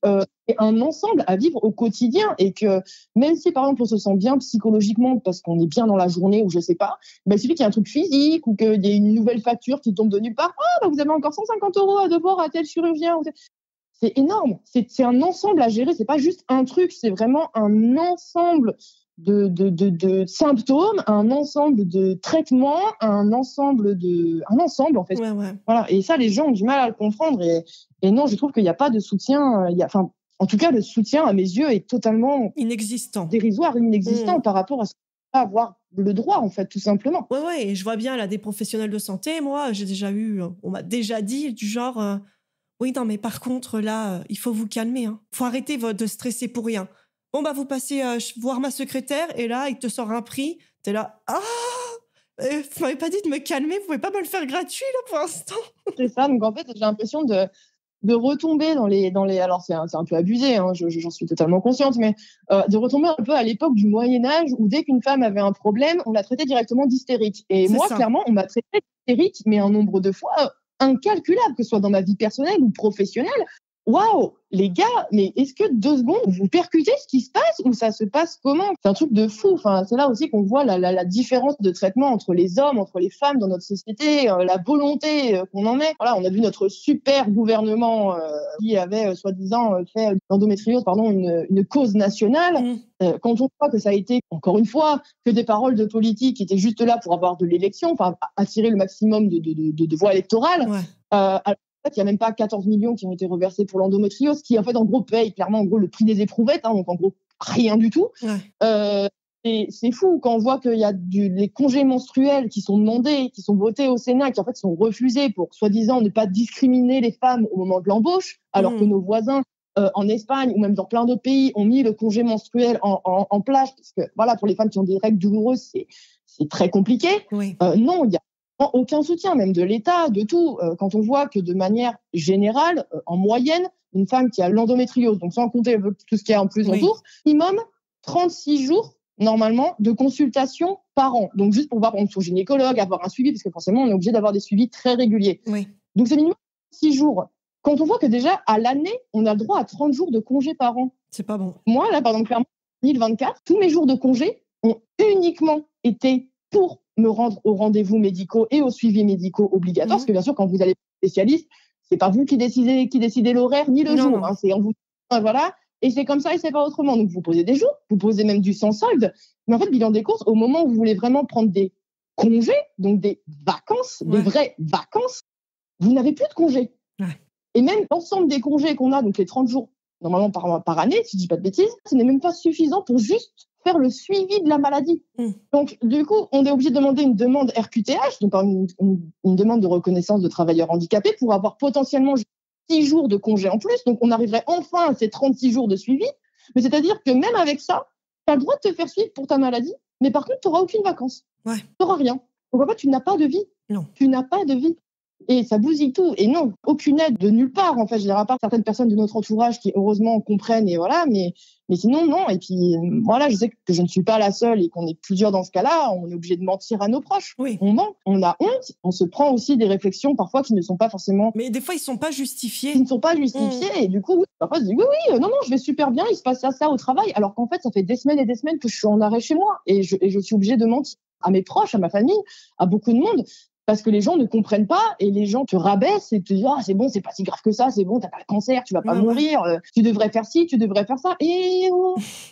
et un ensemble à vivre au quotidien, et que même si par exemple on se sent bien psychologiquement parce qu'on est bien dans la journée, ou je sais pas, il suffit qu'il y ait un truc physique ou qu'il y ait une nouvelle facture qui tombe de nulle part, vous avez encore 150 € à devoir à tel chirurgien. C'est énorme, c'est un ensemble à gérer, c'est pas juste un truc, c'est vraiment un ensemble de symptômes, un ensemble de traitements, un ensemble en fait. Voilà. Et ça, les gens ont du mal à le comprendre, et non, je trouve qu'il n'y a pas de soutien. En tout cas, le soutien à mes yeux est totalement inexistant, dérisoire, inexistant par rapport à ce qu'on va avoir le droit, en fait, tout simplement. Et je vois bien là des professionnels de santé. Moi, on m'a déjà dit du genre oui, non, mais par contre là, il faut vous calmer. Faut arrêter de stresser pour rien. Bon, vous passez voir ma secrétaire, et là, il te sort un prix. T'es là, Vous m'avez pas dit de me calmer, vous pouvez pas me le faire gratuit, là, pour l'instant? C'est ça. Donc, en fait, j'ai l'impression de retomber dans les alors c'est un peu abusé, hein, j'en suis totalement consciente, mais de retomber un peu à l'époque du Moyen-Âge où dès qu'une femme avait un problème, on la traitait directement d'hystérique. Et C'est moi, ça. clairement, on m'a traitée d'hystérique, mais un nombre de fois incalculable, que ce soit dans ma vie personnelle ou professionnelle. Waouh, les gars, mais est-ce que 2 secondes, vous percutez ce qui se passe ou ça se passe comment? C'est un truc de fou. Enfin, c'est là aussi qu'on voit la différence de traitement entre les hommes, entre les femmes dans notre société, la volonté qu'on en met. Voilà, on a vu notre super gouvernement qui avait soi-disant fait l'endométriose, une cause nationale. Quand on voit que ça a été, encore une fois, que des paroles de politiques qui étaient juste là pour avoir de l'élection, enfin, attirer le maximum de voix électorales. Ouais. En fait, il n'y a même pas 14 millions qui ont été reversés pour l'endométriose, qui en fait en gros paye clairement en gros le prix des éprouvettes, hein, donc en gros rien du tout. Ouais. C'est fou quand on voit qu'il y a les congés menstruels qui sont demandés, qui sont votés au Sénat, qui en fait sont refusés pour soi-disant ne pas discriminer les femmes au moment de l'embauche, alors que nos voisins en Espagne ou même dans plein d'autres pays ont mis le congé menstruel en place, parce que voilà, pour les femmes qui ont des règles douloureuses, c'est très compliqué. Oui. Non, il y a aucun soutien, même de l'État, de tout. Quand on voit que de manière générale, en moyenne, une femme qui a l'endométriose, donc sans compter tout ce qu'il y a en plus autour, minimum 36 jours, normalement, de consultation par an. Donc juste pour voir son gynécologue, avoir un suivi, parce que forcément, on est obligé d'avoir des suivis très réguliers. Oui. Donc c'est minimum 6 jours. Quand on voit que déjà, à l'année, on a le droit à 30 jours de congé par an. C'est pas bon. Moi, là, par exemple, clairement, 2024, tous mes jours de congé ont uniquement été pour me rendre aux rendez-vous médicaux et aux suivis médicaux obligatoires, parce que bien sûr, quand vous allez spécialiste, c'est pas vous qui décidez l'horaire ni le jour, non. hein, c'est en vous, voilà, et c'est comme ça et c'est pas autrement. Donc vous posez des jours, vous posez même du sans solde, mais en fait, bilan des courses, au moment où vous voulez vraiment prendre des congés, donc des vacances, des vraies vacances, vous n'avez plus de congés. Ouais. Et même l'ensemble des congés qu'on a, donc les 30 jours normalement par année, si je dis pas de bêtises, ce n'est même pas suffisant pour juste faire le suivi de la maladie. Donc, du coup, on est obligé de demander une demande RQTH, donc une demande de reconnaissance de travailleurs handicapés, pour avoir potentiellement 6 jours de congé en plus. Donc, on arriverait enfin à ces 36 jours de suivi. Mais c'est-à-dire que même avec ça, tu as le droit de te faire suivre pour ta maladie, mais par contre, tu n'auras aucune vacance. Ouais. Tu n'auras rien. Donc, en fait, tu n'as pas de vie. Non. Tu n'as pas de vie. Et ça bousille tout. Et non, aucune aide de nulle part. En fait, je dirais à part certaines personnes de notre entourage qui, heureusement, comprennent et voilà. Mais sinon, non. Et puis, voilà, je sais que je ne suis pas la seule et qu'on est plusieurs dans ce cas-là. On est obligé de mentir à nos proches. Oui. On ment, on a honte. On se prend aussi des réflexions parfois qui ne sont pas forcément. Mais des fois, ils sont pas justifiés. Qui ne sont pas justifiées. Et du coup, parfois, je dis oui, non, je vais super bien. Il se passe ça au travail. Alors qu'en fait, ça fait des semaines et des semaines que je suis en arrêt chez moi. Et je suis obligée de mentir à mes proches, à ma famille, à beaucoup de monde. Parce que les gens ne comprennent pas et les gens te rabaissent et te disent c'est bon, c'est pas si grave que ça, c'est bon, t'as pas le cancer, tu vas pas mourir, tu devrais faire ci, tu devrais faire ça. Et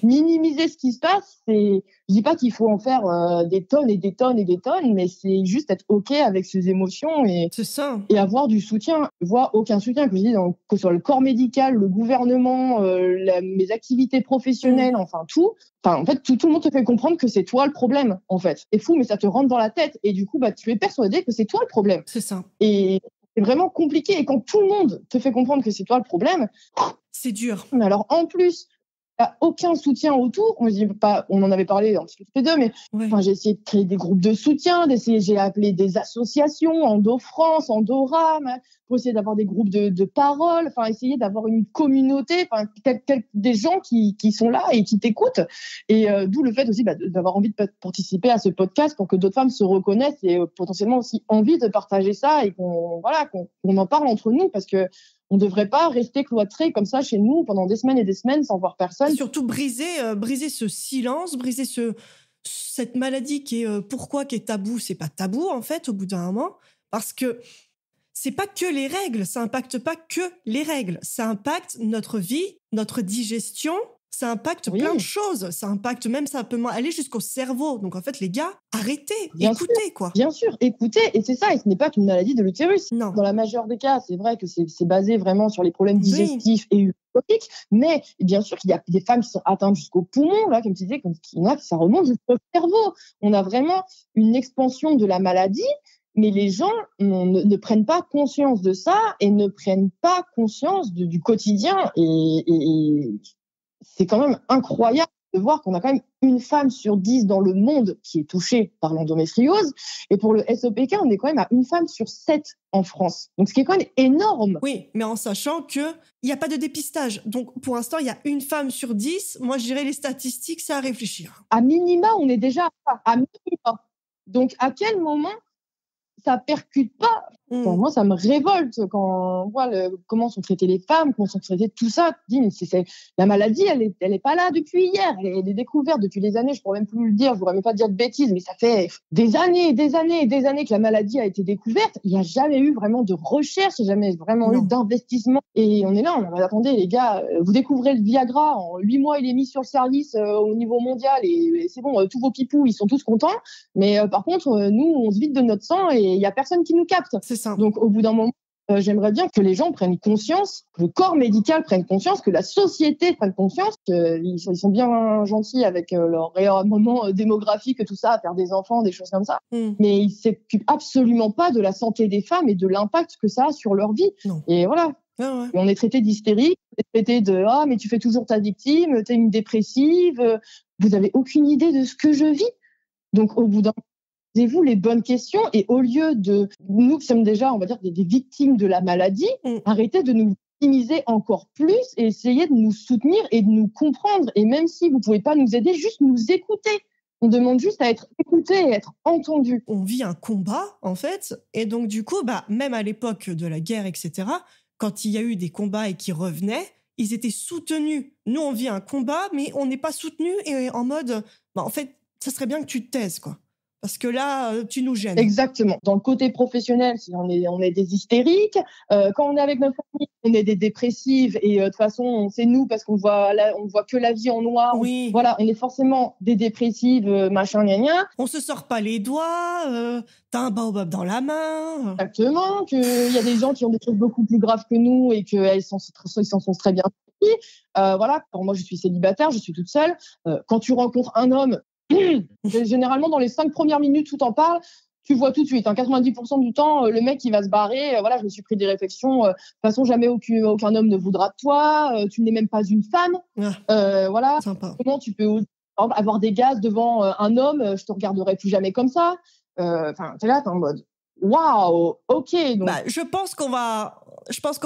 minimiser ce qui se passe, je dis pas qu'il faut en faire des tonnes et des tonnes et des tonnes, mais c'est juste être OK avec ses émotions c'est ça. Et avoir du soutien. Je vois aucun soutien, que je dis, que ce soit le corps médical, le gouvernement, mes activités professionnelles, enfin tout. Enfin, en fait, tout le monde te fait comprendre que c'est toi le problème, en fait. C'est fou, mais ça te rentre dans la tête. Et du coup, tu es persuadé que c'est toi le problème. C'est ça. Et c'est vraiment compliqué. Et quand tout le monde te fait comprendre que c'est toi le problème, c'est dur. Mais alors, en plus, il n'y a aucun soutien autour. On en avait parlé un petit peu tous les deux, mais j'ai essayé de créer des groupes de soutien, j'ai appelé des associations, Endo-France, Endo-RAM, pour essayer d'avoir des groupes de parole, essayer d'avoir une communauté, des gens qui sont là et qui t'écoutent. Et d'où le fait aussi d'avoir envie de participer à ce podcast pour que d'autres femmes se reconnaissent et potentiellement aussi envie de partager ça et qu'on en parle entre nous, parce que on ne devrait pas rester cloîtré comme ça chez nous pendant des semaines et des semaines sans voir personne. Et surtout briser ce silence, briser cette maladie qui est tabou. C'est pas tabou en fait au bout d'un moment, parce que c'est pas que les règles, ça impacte pas que les règles, ça impacte notre vie, notre digestion. Ça impacte plein de choses. Ça impacte même, ça peut aller jusqu'au cerveau. Donc, en fait, les gars, arrêtez, écoutez, quoi. Bien sûr, écoutez. Et c'est ça, et ce n'est pas qu'une maladie de l'utérus. Non. Dans la majeure des cas, c'est vrai que c'est basé vraiment sur les problèmes digestifs et urologiques. Mais bien sûr qu'il y a des femmes qui sont atteintes jusqu'au poumon, là, comme tu disais, ça remonte jusqu'au cerveau. On a vraiment une expansion de la maladie. Mais les gens ne prennent pas conscience de ça et ne prennent pas conscience du quotidien. Et c'est quand même incroyable de voir qu'on a quand même une femme sur 10 dans le monde qui est touchée par l'endométriose. Et pour le SOPK, on est quand même à une femme sur 7 en France. Donc, ce qui est quand même énorme. Oui, mais en sachant qu'il n'y a pas de dépistage. Donc, pour l'instant, il y a une femme sur 10. Moi, je dirais les statistiques, c'est à réfléchir. À minima, on est déjà à minima. Donc, à quel moment ça percute pas? Moi, ça me révolte quand on voit comment sont traitées les femmes, comment sont traitées tout ça. Tu dis, mais la maladie, elle est pas là depuis hier. Elle est découverte depuis des années. Je pourrais même plus le dire. Je voudrais même pas dire de bêtises, mais ça fait des années et des années et des années que la maladie a été découverte. Il n'y a jamais eu vraiment de recherche, il n'y a jamais vraiment eu d'investissement. Et on est là, on va attendez, les gars, vous découvrez le Viagra. En 8 mois, il est mis sur le service au niveau mondial et c'est bon, tous vos pipous, ils sont tous contents. Mais par contre, nous, on se vide de notre sang et il n'y a personne qui nous capte. C'est ça. Donc, au bout d'un moment, j'aimerais bien que les gens prennent conscience, que le corps médical prenne conscience, que la société prenne conscience. Ils sont bien gentils avec leur réarmement démographique, tout ça, à faire des enfants, des choses comme ça. Mais ils ne s'occupent absolument pas de la santé des femmes et de l'impact que ça a sur leur vie. Non. Et voilà. Ouais. Et on est traité d'hystérique, on est traité de « Ah, mais tu fais toujours ta victime, t'es une dépressive. » Vous n'avez aucune idée de ce que je vis. Donc, au bout d'un moment, posez-vous les bonnes questions et au lieu de nous qui sommes déjà, on va dire, des victimes de la maladie, arrêtez de nous victimiser encore plus et essayez de nous soutenir et de nous comprendre. Et même si vous pouvez pas nous aider, juste nous écouter. On demande juste à être écouté et être entendu. On vit un combat, en fait. Et donc, du coup, même à l'époque de la guerre, etc., quand il y a eu des combats et qui revenaient, ils étaient soutenus. Nous, on vit un combat, mais on n'est pas soutenus et en mode, en fait, ça serait bien que tu te taises, quoi. Parce que là, tu nous gênes. Exactement. Dans le côté professionnel, on est des hystériques. Quand on est avec notre famille, on est des dépressives. Et de toute façon, c'est nous parce qu'on voit que la vie en noir. Oui. Voilà, on est forcément des dépressives, machin, gna gna. On se sort pas les doigts. T'as un baobab dans la main. Exactement. Qu'il y a des gens qui ont des choses beaucoup plus graves que nous et qu'ils s'en sont très bien sortis. Voilà. Alors moi, je suis célibataire, je suis toute seule. Quand tu rencontres un homme, généralement, dans les 5 premières minutes où t'en parles, tu vois tout de suite. 90% du temps, le mec, il va se barrer. Voilà, je me suis pris des réflexions. De toute façon, jamais aucun homme ne voudra de toi. Tu n'es même pas une femme. Voilà. Sympa. Comment tu peux avoir des gaz devant un homme? Je te regarderai plus jamais comme ça. T'es là, t'es en mode waouh, ok. Donc... je pense qu'on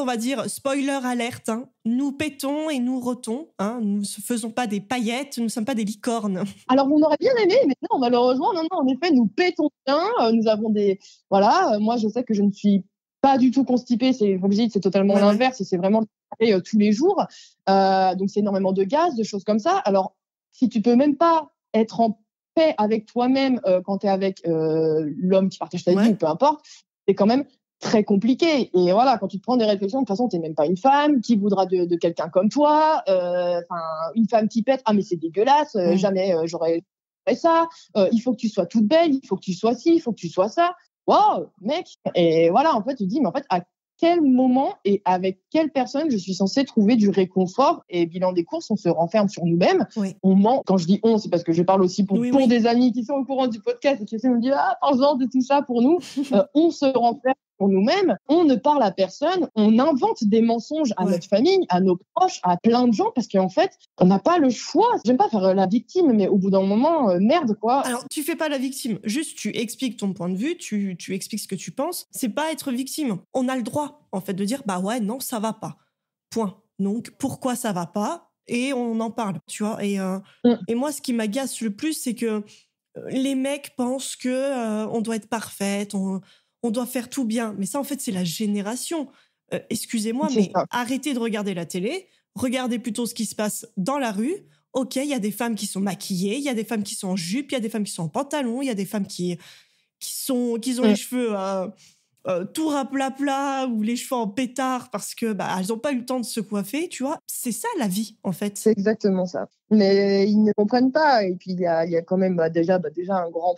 va dire spoiler alerte. Hein. Nous pétons et nous rotons. Hein. Nous ne faisons pas des paillettes, nous ne sommes pas des licornes. Alors, on aurait bien aimé, mais non, malheureusement, non, en effet, nous pétons bien. Nous avons des... Voilà, moi, je sais que je ne suis pas du tout constipée. Comme je dis, c'est totalement l'inverse et c'est vraiment tous les jours. Donc, c'est énormément de gaz, de choses comme ça. Alors, si tu peux même pas être en paix avec toi-même quand tu es avec l'homme qui partage ta vie ou peu importe, c'est quand même très compliqué. Et voilà, quand tu te prends des réflexions, de toute façon, tu n'es même pas une femme. Qui voudra de quelqu'un comme toi? Une femme qui pète, ah mais c'est dégueulasse, jamais j'aurais fait ça. Il faut que tu sois toute belle, il faut que tu sois ci, il faut que tu sois ça. Wow, mec. Et voilà, en fait, tu te dis, mais en fait, à quel moment et avec quelle personne je suis censée trouver du réconfort? Et bilan des courses, on se renferme sur nous-mêmes. Oui. On ment. Quand je dis on, c'est parce que je parle aussi pour des amis qui sont au courant du podcast et qui essaient de me dire parle-en de tout ça pour nous. On se renferme sur nous-mêmes. On ne parle à personne. On invente des mensonges à notre famille, à nos proches, à plein de gens parce qu'en fait, on n'a pas le choix. J'aime pas faire la victime, mais au bout d'un moment, merde quoi. Alors, tu fais pas la victime. Juste, tu expliques ton point de vue, tu expliques ce que tu penses. C'est pas être victime. On a le droit, en fait, de dire non, ça va pas. Point. Donc, pourquoi ça va pas? Et on en parle, tu vois. Et moi, ce qui m'agace le plus, c'est que les mecs pensent que on doit être parfaite, on doit faire tout bien. Mais ça, en fait, c'est la génération. Excusez-moi, mais arrêtez de regarder la télé. Regardez plutôt ce qui se passe dans la rue. Ok, il y a des femmes qui sont maquillées, il y a des femmes qui sont en jupe, il y a des femmes qui sont en pantalon, il y a des femmes qui ont les cheveux tout raplat ou les cheveux en pétard parce que elles n'ont pas eu le temps de se coiffer, tu vois. C'est ça la vie, en fait. C'est exactement ça. Mais ils ne comprennent pas. Et puis il y a quand même déjà un grand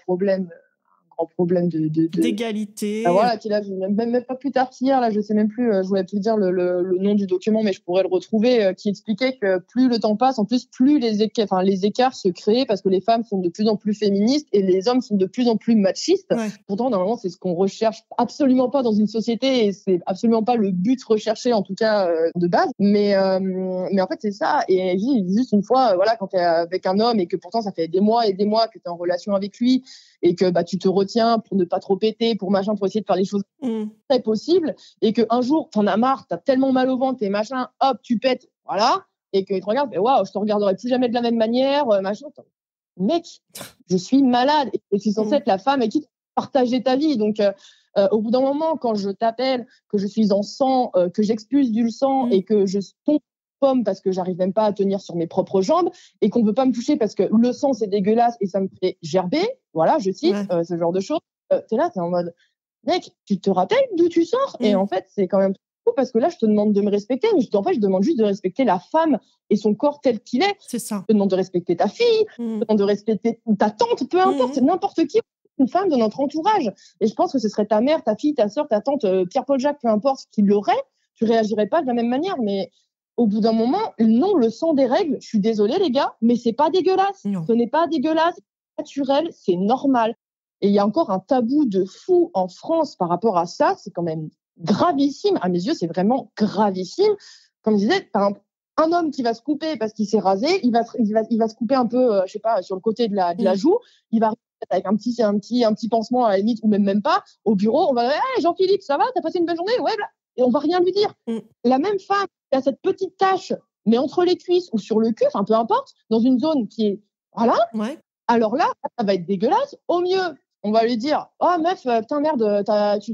grand problème d'égalité. Voilà, qui là, même pas plus tard qu'hier, là, je sais même plus, je voulais te dire le nom du document, mais je pourrais le retrouver, qui expliquait que plus le temps passe, en plus, plus les écarts se créent parce que les femmes sont de plus en plus féministes et les hommes sont de plus en plus machistes. Ouais. Pourtant, normalement, c'est ce qu'on recherche absolument pas dans une société et c'est absolument pas le but recherché, en tout cas, de base. Mais en fait, c'est ça. Et juste une fois, voilà, quand t'es avec un homme et que pourtant ça fait des mois et des mois que t'es en relation avec lui et que tu te retiens pour ne pas trop péter, pour machin, pour essayer de faire les choses très possibles, et qu'un jour t'en as marre, t'as tellement mal au ventre et machin, hop, tu pètes, voilà, et qu'il te regarde, waouh, je te regarderai plus jamais de la même manière, machin. Mec, je suis malade et je suis censée être la femme avec qui tu partager ta vie. Donc, au bout d'un moment, quand je t'appelle, que je suis en sang, que j'expulse du sang et que je tombe pomme parce que j'arrive même pas à tenir sur mes propres jambes et qu'on veut pas me toucher parce que le sang c'est dégueulasse et ça me fait gerber, voilà, je cite, ce genre de choses. T'es là, t'es en mode, mec, tu te rappelles d'où tu sors? Et en fait, c'est quand même fou parce que là, je te demande de me respecter, mais en fait, je demande juste de respecter la femme et son corps tel qu'il est. C'est ça. Je te demande de respecter ta fille, je te demande de respecter ta tante, peu importe, n'importe qui, une femme de notre entourage. Et je pense que ce serait ta mère, ta fille, ta sœur, ta tante, Pierre-Paul Jacques, peu importe qui l'aurait, tu réagirais pas de la même manière. Mais au bout d'un moment, non, le sang des règles, je suis désolée les gars, mais c'est pas dégueulasse. Non. Ce n'est pas dégueulasse, c'est naturel, c'est normal. Et il y a encore un tabou de fou en France par rapport à ça, c'est quand même gravissime. À mes yeux, c'est vraiment gravissime. Comme je disais, par exemple, un homme qui va se couper parce qu'il s'est rasé, il va se couper un peu, je sais pas, sur le côté de la joue, il va avec un petit pansement à la limite ou même pas au bureau, on va dire hey, Jean-Philippe, ça va, t'as passé une bonne journée, ouais, bla. Et on va rien lui dire. La même femme qui a cette petite tache, mais entre les cuisses ou sur le cul, enfin peu importe, dans une zone qui est voilà. Ouais. Alors là, ça va être dégueulasse. Au mieux, on va lui dire oh meuf, putain merde,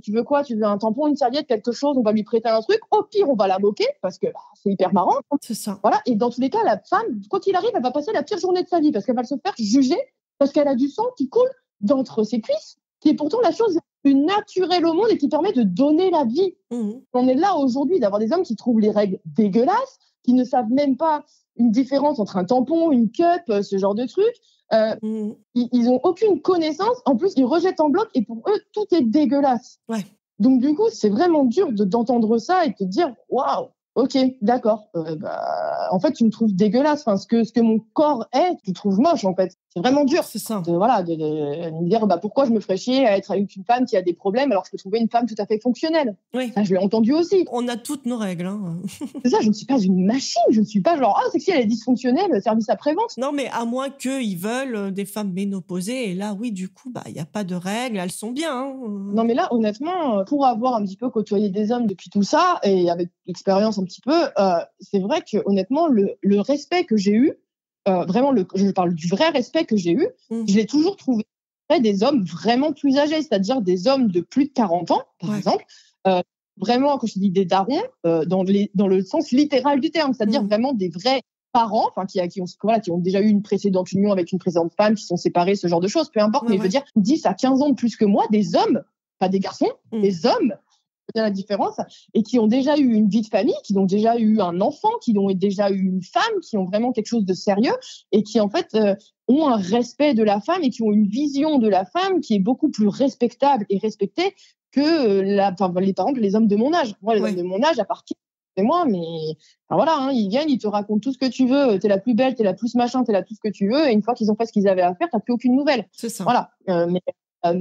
tu veux quoi? Tu veux un tampon, une serviette, quelque chose? On va lui prêter un truc. Au pire, on va la moquer parce que c'est hyper marrant. C'est ça. Voilà. Et dans tous les cas, la femme, quoi qu'il arrive, elle va passer la pire journée de sa vie parce qu'elle va se faire juger parce qu'elle a du sang qui coule d'entre ses cuisses, qui est pourtant la chose la plus naturelle au monde et qui permet de donner la vie. On est là aujourd'hui d'avoir des hommes qui trouvent les règles dégueulasses, qui ne savent même pas une différence entre un tampon, une cup, ce genre de truc. Ils n'ont aucune connaissance. En plus, ils rejettent en bloc et pour eux, tout est dégueulasse. Ouais. Donc, du coup, c'est vraiment dur d'entendre ça et de te dire waouh, ok, d'accord. En fait, tu me trouves dégueulasse. Enfin, ce que mon corps est, tu trouves moche, en fait. C'est vraiment dur. C'est ça. De me dire pourquoi je me ferais chier à être avec une femme qui a des problèmes alors que je peux trouver une femme tout à fait fonctionnelle. Oui. Ça, je l'ai entendu aussi. On a toutes nos règles. Hein. C'est ça, je ne suis pas une machine. Je ne suis pas genre, c'est que si elle est dysfonctionnelle, service après-vente. Non, mais à moins qu'ils veulent des femmes ménopausées. Et là, oui, du coup, il n'y a pas de règles. Elles sont bien. Hein. Non, mais là, honnêtement, pour avoir un petit peu côtoyé des hommes depuis tout ça et avec l'expérience un petit peu, c'est vrai que honnêtement, le respect que j'ai eu, vraiment, je parle du vrai respect que j'ai eu, je l'ai toujours trouvé des hommes vraiment plus âgés, c'est-à-dire des hommes de plus de 40 ans, par exemple. Vraiment, quand je dis des darons, dans le sens littéral du terme, c'est-à-dire vraiment des vrais parents, enfin qui ont déjà eu une précédente union avec une précédente femme, qui sont séparés, ce genre de choses, peu importe, mais je veux dire 10 à 15 ans de plus que moi, des hommes, pas des garçons, des hommes, bien la différence, et qui ont déjà eu une vie de famille, qui ont déjà eu un enfant, qui ont déjà eu une femme, qui ont vraiment quelque chose de sérieux et qui en fait ont un respect de la femme et qui ont une vision de la femme qui est beaucoup plus respectable et respectée que par exemple les hommes de mon âge. Moi, les hommes de mon âge, à partir de moi, mais voilà, hein, ils viennent, ils te racontent tout ce que tu veux, t'es la plus belle, t'es la plus machin, t'es la tout ce que tu veux, et une fois qu'ils ont fait ce qu'ils avaient à faire, t'as plus aucune nouvelle. C'est ça. Voilà.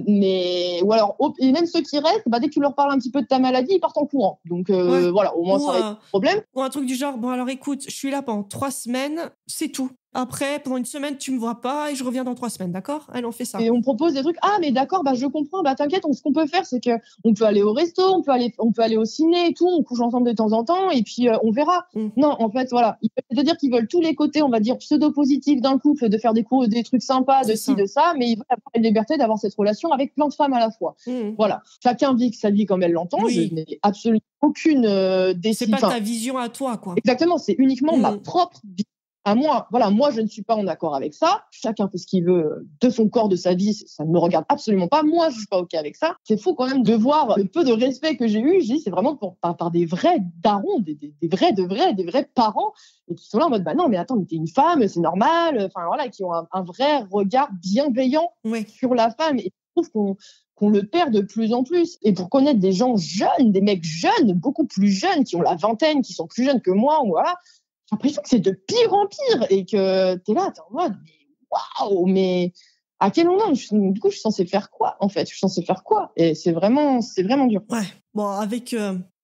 Mais ou alors et même ceux qui restent, dès que tu leur parles un petit peu de ta maladie, ils partent en courant. Donc voilà, au moins ça règle le problème. Ou un truc du genre bon alors écoute, je suis là pendant 3 semaines, c'est tout. Après, pendant une semaine, tu me vois pas et je reviens dans 3 semaines, d'accord? Allez, on fait ça. Et on propose des trucs. Ah, mais d'accord, je comprends. T'inquiète, ce qu'on peut faire, c'est que on peut aller au resto, on peut aller au ciné et tout, on couche ensemble de temps en temps et puis on verra. Non, en fait, voilà. Ils peuvent te dire qu'ils veulent tous les côtés, on va dire, pseudo-positifs d'un couple, de faire des trucs sympas, de ci, de ça, mais ils veulent avoir la liberté d'avoir cette relation avec plein de femmes à la fois. Voilà. Chacun vit sa vie comme elle l'entend. Je n'ai absolument aucune décision. C'est pas ta vision à toi, quoi. Exactement, c'est uniquement ma propre vie. À moi, voilà, moi je ne suis pas en accord avec ça. Chacun fait ce qu'il veut de son corps, de sa vie, ça ne me regarde absolument pas. Moi, je suis pas ok avec ça. C'est fou quand même de voir le peu de respect que j'ai eu. C'est vraiment par des vrais darons, des vrais parents, et qui sont là en mode non mais attends, mais t'es une femme, c'est normal. Enfin voilà, qui ont un vrai regard bienveillant sur la femme. Et trouve qu'on le perd de plus en plus. Et pour connaître des gens jeunes, des mecs jeunes, beaucoup plus jeunes, qui ont la vingtaine, qui sont plus jeunes que moi, voilà, j'ai l'impression que c'est de pire en pire et que t'es en mode, waouh, mais à quel moment du coup, je suis censée faire quoi, en fait? Je suis censée faire quoi? Et c'est vraiment dur. Ouais. Bon, avec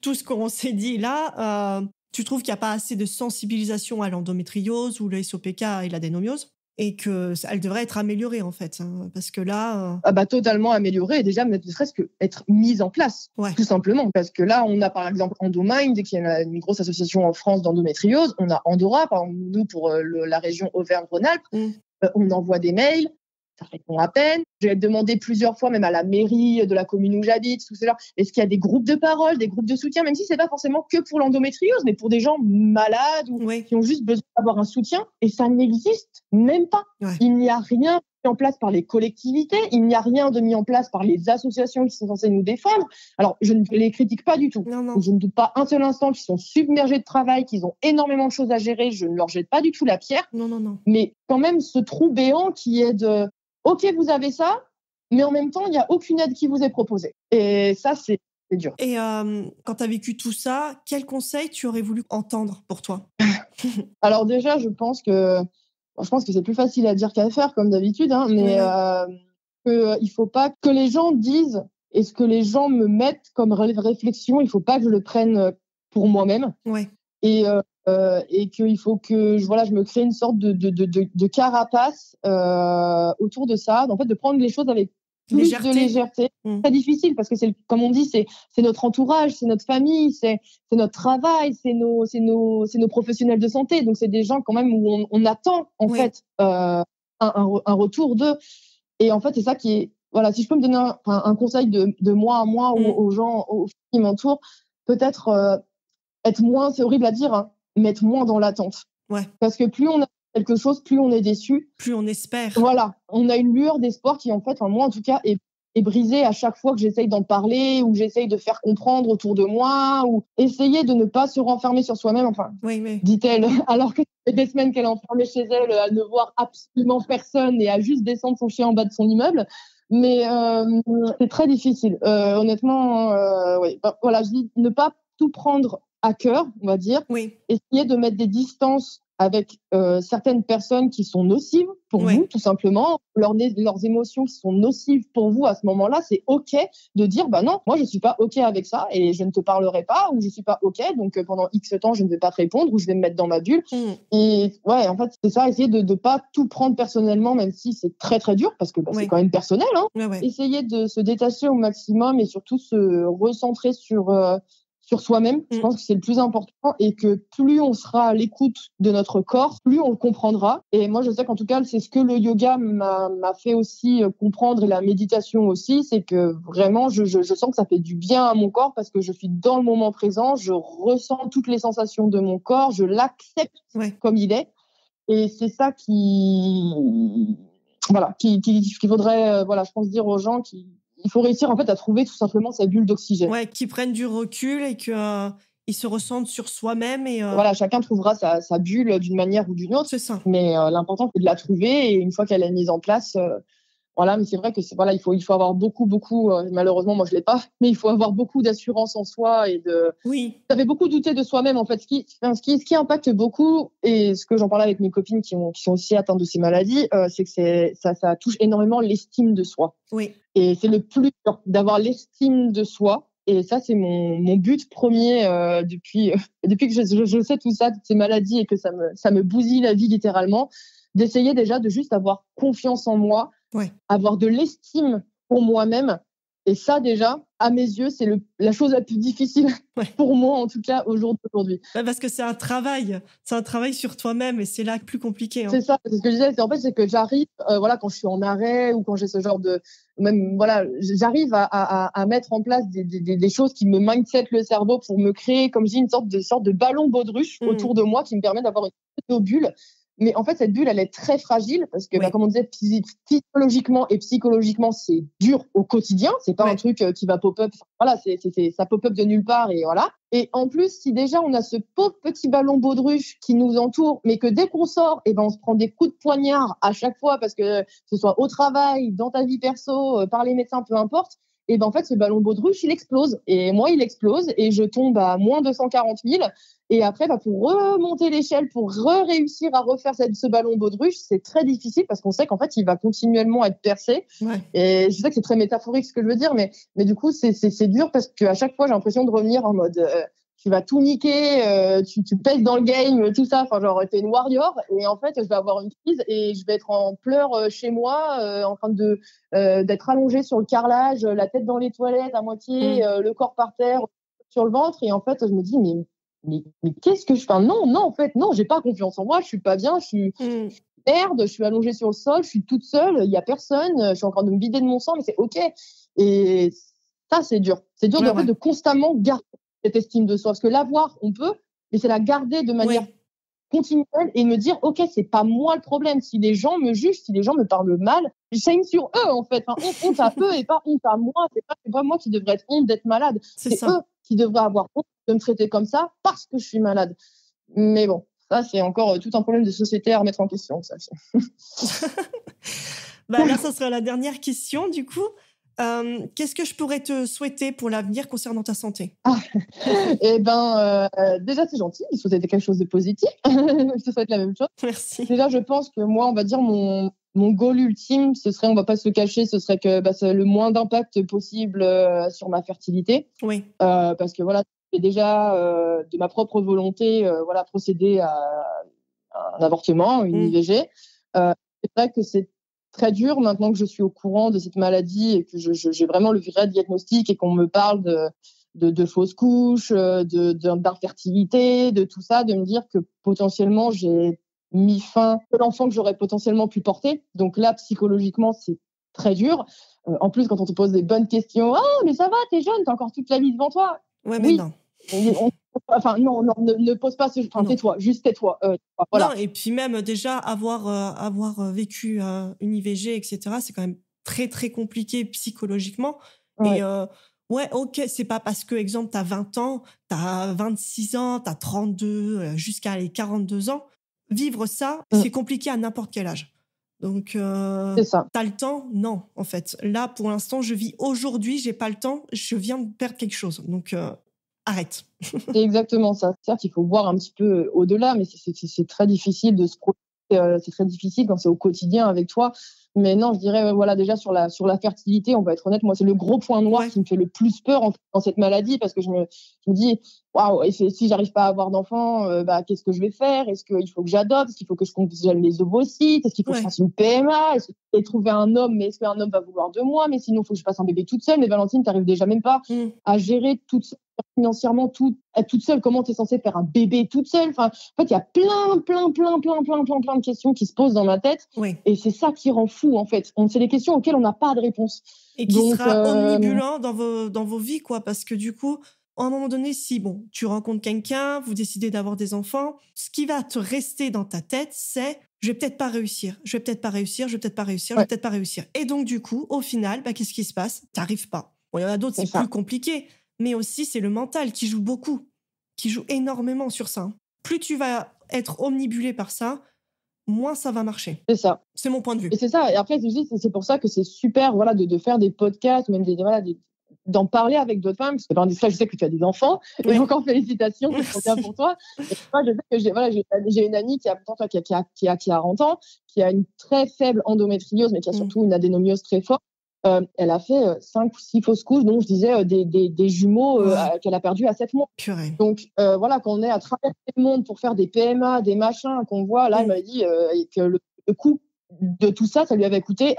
tout ce qu'on s'est dit là, tu trouves qu'il n'y a pas assez de sensibilisation à l'endométriose ou le SOPK et l'adénomiose et qu'elle devrait être améliorée, en fait, hein, parce que là... Totalement améliorée et déjà, ne serait-ce qu'être mise en place, tout simplement. Parce que là, on a par exemple Endomind, qui est une grosse association en France d'endométriose. On a Andorra, par exemple, nous, pour la région Auvergne-Rhône-Alpes. On envoie des mails, ça répond à peine. J'ai demandé plusieurs fois, même à la mairie de la commune où j'habite, tout cela, est-ce qu'il y a des groupes de parole, des groupes de soutien, même si c'est pas forcément que pour l'endométriose, mais pour des gens malades ou qui ont juste besoin d'avoir un soutien, et ça n'existe même pas. Il n'y a rien mis en place par les collectivités, il n'y a rien de mis en place par les associations qui sont censées nous défendre. Alors, je ne les critique pas du tout. Non. Je ne doute pas un seul instant qu'ils sont submergés de travail, qu'ils ont énormément de choses à gérer. Je ne leur jette pas du tout la pierre. Non. Mais quand même, ce trou béant qui est de OK, vous avez ça, mais en même temps, il n'y a aucune aide qui vous est proposée. Et ça, c'est dur. Et quand tu as vécu tout ça, quel conseil tu aurais voulu entendre pour toi? Alors déjà, je pense que c'est plus facile à dire qu'à faire, comme d'habitude, hein, mais il ne faut pas que les gens disent et ce que les gens me mettent comme réflexion, il ne faut pas que je le prenne pour moi-même. Et qu'il faut que je me crée une sorte de carapace autour de ça, en fait, de prendre les choses avec plus de légèreté. C'est très difficile parce que comme on dit, c'est notre entourage, c'est notre famille, c'est notre travail, c'est nos professionnels de santé. Donc c'est des gens quand même où on attend en fait un retour d'eux. Et en fait, c'est ça qui est, voilà, si je peux me donner un conseil de moi à moi ou aux gens qui m'entourent, peut-être être moins, c'est horrible à dire, hein, mais être moins dans l'attente. Parce que plus on a quelque chose, plus on est déçu. Plus on espère. Voilà. On a une lueur d'espoir qui, en fait, moi, en tout cas, est brisée à chaque fois que j'essaye d'en parler ou que j'essaye de faire comprendre autour de moi ou essayer de ne pas se renfermer sur soi-même, dit-elle, alors que ça fait des semaines qu'elle est enfermée chez elle à ne voir absolument personne et à juste descendre son chien en bas de son immeuble. Mais c'est très difficile. Honnêtement, voilà, je dis ne pas tout prendre à cœur, on va dire. Essayer de mettre des distances avec certaines personnes qui sont nocives pour vous, tout simplement. Leurs émotions qui sont nocives pour vous à ce moment-là, c'est OK de dire non, moi je ne suis pas OK avec ça et je ne te parlerai pas ou je ne suis pas OK, donc pendant X temps, je ne vais pas te répondre ou je vais me mettre dans ma bulle. Et en fait, c'est ça, essayer de ne pas tout prendre personnellement, même si c'est très très dur parce que c'est quand même personnel. Hein. Essayer de se détacher au maximum et surtout se recentrer sur soi-même. Je pense que c'est le plus important et que plus on sera à l'écoute de notre corps, plus on le comprendra. Et moi, je sais qu'en tout cas, c'est ce que le yoga m'a fait aussi comprendre et la méditation aussi, c'est que vraiment, je sens que ça fait du bien à mon corps parce que je suis dans le moment présent, je ressens toutes les sensations de mon corps, je l'accepte comme il est. Et c'est ça qu'il faudrait, je pense, dire aux gens il faut réussir en fait à trouver tout simplement sa bulle d'oxygène. Qu'ils prennent du recul et qu'ils se ressentent sur soi-même. Et Voilà, chacun trouvera sa bulle d'une manière ou d'une autre. C'est ça. Mais l'important, c'est de la trouver et une fois qu'elle est mise en place, mais c'est vrai que il faut avoir beaucoup, malheureusement, moi je l'ai pas, mais il faut avoir beaucoup d'assurance en soi et ça fait beaucoup douter de soi-même en fait. Ce qui impacte beaucoup et ce que j'en parlais avec mes copines qui sont aussi atteintes de ces maladies, c'est que ça touche énormément l'estime de soi. Et c'est le plus dur d'avoir l'estime de soi. Et ça, c'est mon but premier depuis que je sais tout ça, toutes ces maladies et que ça me bousille la vie littéralement, d'essayer déjà de juste avoir confiance en moi, avoir de l'estime pour moi-même. Et ça, déjà, à mes yeux, c'est la chose la plus difficile pour moi, en tout cas, aujourd'hui. Parce que c'est un travail sur toi-même et c'est là le plus compliqué. Hein. C'est ça, c'est ce que je disais. C'est que j'arrive, quand je suis en arrêt ou quand j'ai ce genre de... j'arrive à mettre en place des choses qui me mindset le cerveau pour me créer, comme je dis, une sorte de ballon baudruche autour de moi qui me permet d'avoir une bulle. Mais en fait, cette bulle, elle est très fragile parce que, Oui. comme on disait, physiologiquement et psychologiquement, c'est dur au quotidien. C'est pas un truc qui va pop-up. Voilà, ça pop-up de nulle part et voilà. Et en plus, si déjà on a ce pauvre petit ballon baudruche qui nous entoure, mais que dès qu'on sort, on se prend des coups de poignard à chaque fois parce que ce soit au travail, dans ta vie perso, par les médecins, peu importe. Et en fait, ce ballon baudruche, il explose. Et moi, il explose et je tombe à moins 240 000. Et après, pour remonter l'échelle, pour réussir à refaire ce ballon baudruche, c'est très difficile parce qu'on sait qu'en fait, il va continuellement être percé. Ouais. Et je sais que c'est très métaphorique ce que je veux dire, mais du coup, c'est dur parce qu'à chaque fois, j'ai l'impression de revenir en mode tu vas tout niquer, tu pèses dans le game, tout ça. Enfin, genre, t'es une warrior. Et en fait, je vais avoir une crise et je vais être en pleurs chez moi, en train d'être allongée sur le carrelage, la tête dans les toilettes à moitié, le corps par terre, sur le ventre. Et en fait, je me dis, mais qu'est-ce que je fais? Non, en fait, non, j'ai pas confiance en moi, je suis pas bien, je suis merde, je suis allongée sur le sol, je suis toute seule, il y a personne, je suis en train de me vider de mon sang, mais c'est ok. Et ça, c'est dur. C'est dur de constamment garder cette estime de soi, parce que l'avoir, on peut, mais c'est la garder de manière continuelle et me dire, ok, c'est pas moi le problème. Si les gens me jugent, si les gens me parlent mal, je shame sur eux, en fait. Enfin, honte à eux et pas honte à moi. C'est pas moi qui devrais être honte d'être malade. C'est eux qui devraient avoir honte de me traiter comme ça parce que je suis malade. Mais bon, ça, c'est encore tout un problème de société à remettre en question. Ça. Là, ça sera la dernière question, du coup. Qu'est-ce que je pourrais te souhaiter pour l'avenir concernant ta santé? Déjà, c'est gentil. Il faut souhaiter quelque chose de positif. Je te souhaite la même chose. Merci. Déjà, je pense que moi, on va dire mon goal ultime, ce serait, on va pas se cacher, ce serait que c'est le moins d'impact possible sur ma fertilité. Oui. Parce que voilà, j'ai déjà de ma propre volonté, procédé à un avortement, une IVG. C'est vrai que c'est très dur maintenant que je suis au courant de cette maladie et que j'ai vraiment le vrai diagnostic et qu'on me parle de fausses couches, d'infertilité, de tout ça, de me dire que potentiellement j'ai mis fin à l'enfant que j'aurais potentiellement pu porter. Donc là, psychologiquement, c'est très dur. En plus, quand on te pose des bonnes questions, mais ça va, t'es jeune, t'as encore toute la vie devant toi. Ouais, mais non. Non, ne pose pas ce. Enfin, tais-toi, juste tais-toi. Voilà. Non, et puis même déjà avoir vécu une IVG, etc., c'est quand même très, très compliqué psychologiquement. Ouais. Et ok, c'est pas parce que, exemple, t'as 20 ans, t'as 26 ans, t'as 32, jusqu'à les 42 ans. Vivre ça, c'est compliqué à n'importe quel âge. Donc, c'est ça. T'as le temps? Non, en fait. Là, pour l'instant, je vis aujourd'hui, j'ai pas le temps, je viens de perdre quelque chose. Donc, arrête. C'est exactement ça. Certes, il faut voir un petit peu au-delà, mais c'est très difficile de se projeter. C'est très difficile quand c'est au quotidien avec toi. Mais non, je dirais, déjà sur la fertilité, on va être honnête, moi, c'est le gros point noir qui me fait le plus peur dans cette maladie parce que je me dis, waouh, si j'arrive pas à avoir d'enfant, qu'est-ce que je vais faire? Est-ce qu'il faut que j'adopte? Est-ce qu'il faut que je congèle les ovocytes? Est-ce qu'il faut que je fasse une PMA? Est-ce que je vais trouver un homme, mais est-ce qu'un homme va vouloir de moi? Mais sinon, il faut que je fasse un bébé toute seule. Mais Valentine, t'arrives déjà même pas à gérer toute seule financièrement, être toute seule. Comment tu es censée faire un bébé toute seule? Enfin, en fait, il y a plein de questions qui se posent dans ma tête. Oui. Et c'est ça qui rend fou, en fait. C'est des questions auxquelles on n'a pas de réponse. Et qui sera omnibulant dans vos vies, quoi. Parce que du coup, à un moment donné, si tu rencontres quelqu'un, vous décidez d'avoir des enfants, ce qui va te rester dans ta tête, c'est je vais peut-être pas réussir, je vais peut-être pas réussir, je vais peut-être pas réussir, je vais peut-être pas réussir. Et donc, du coup, au final, qu'est-ce qui se passe? T'arrives pas. Bon, il y en a d'autres, c'est plus compliqué. Mais aussi, c'est le mental qui joue beaucoup, qui joue énormément sur ça. Plus tu vas être omnibulé par ça, moins ça va marcher. C'est ça. C'est mon point de vue. Et c'est ça. Et après, c'est pour ça que c'est super de faire des podcasts, même d'en parler avec d'autres femmes. Parce que je sais que tu as des enfants. Et encore félicitations, c'est trop bien pour toi. Et moi, je sais que j'ai une amie qui a 40 ans, qui a une très faible endométriose, mais qui a surtout une adénomiose très forte. Elle a fait 5 ou 6 fausses couches, donc je disais des jumeaux qu'elle a perdus à 7 mois. Purée. Donc quand on est à traverser le monde pour faire des PMA, des machins qu'on voit, là, elle m'a dit que le coût de tout ça, elle avait coûté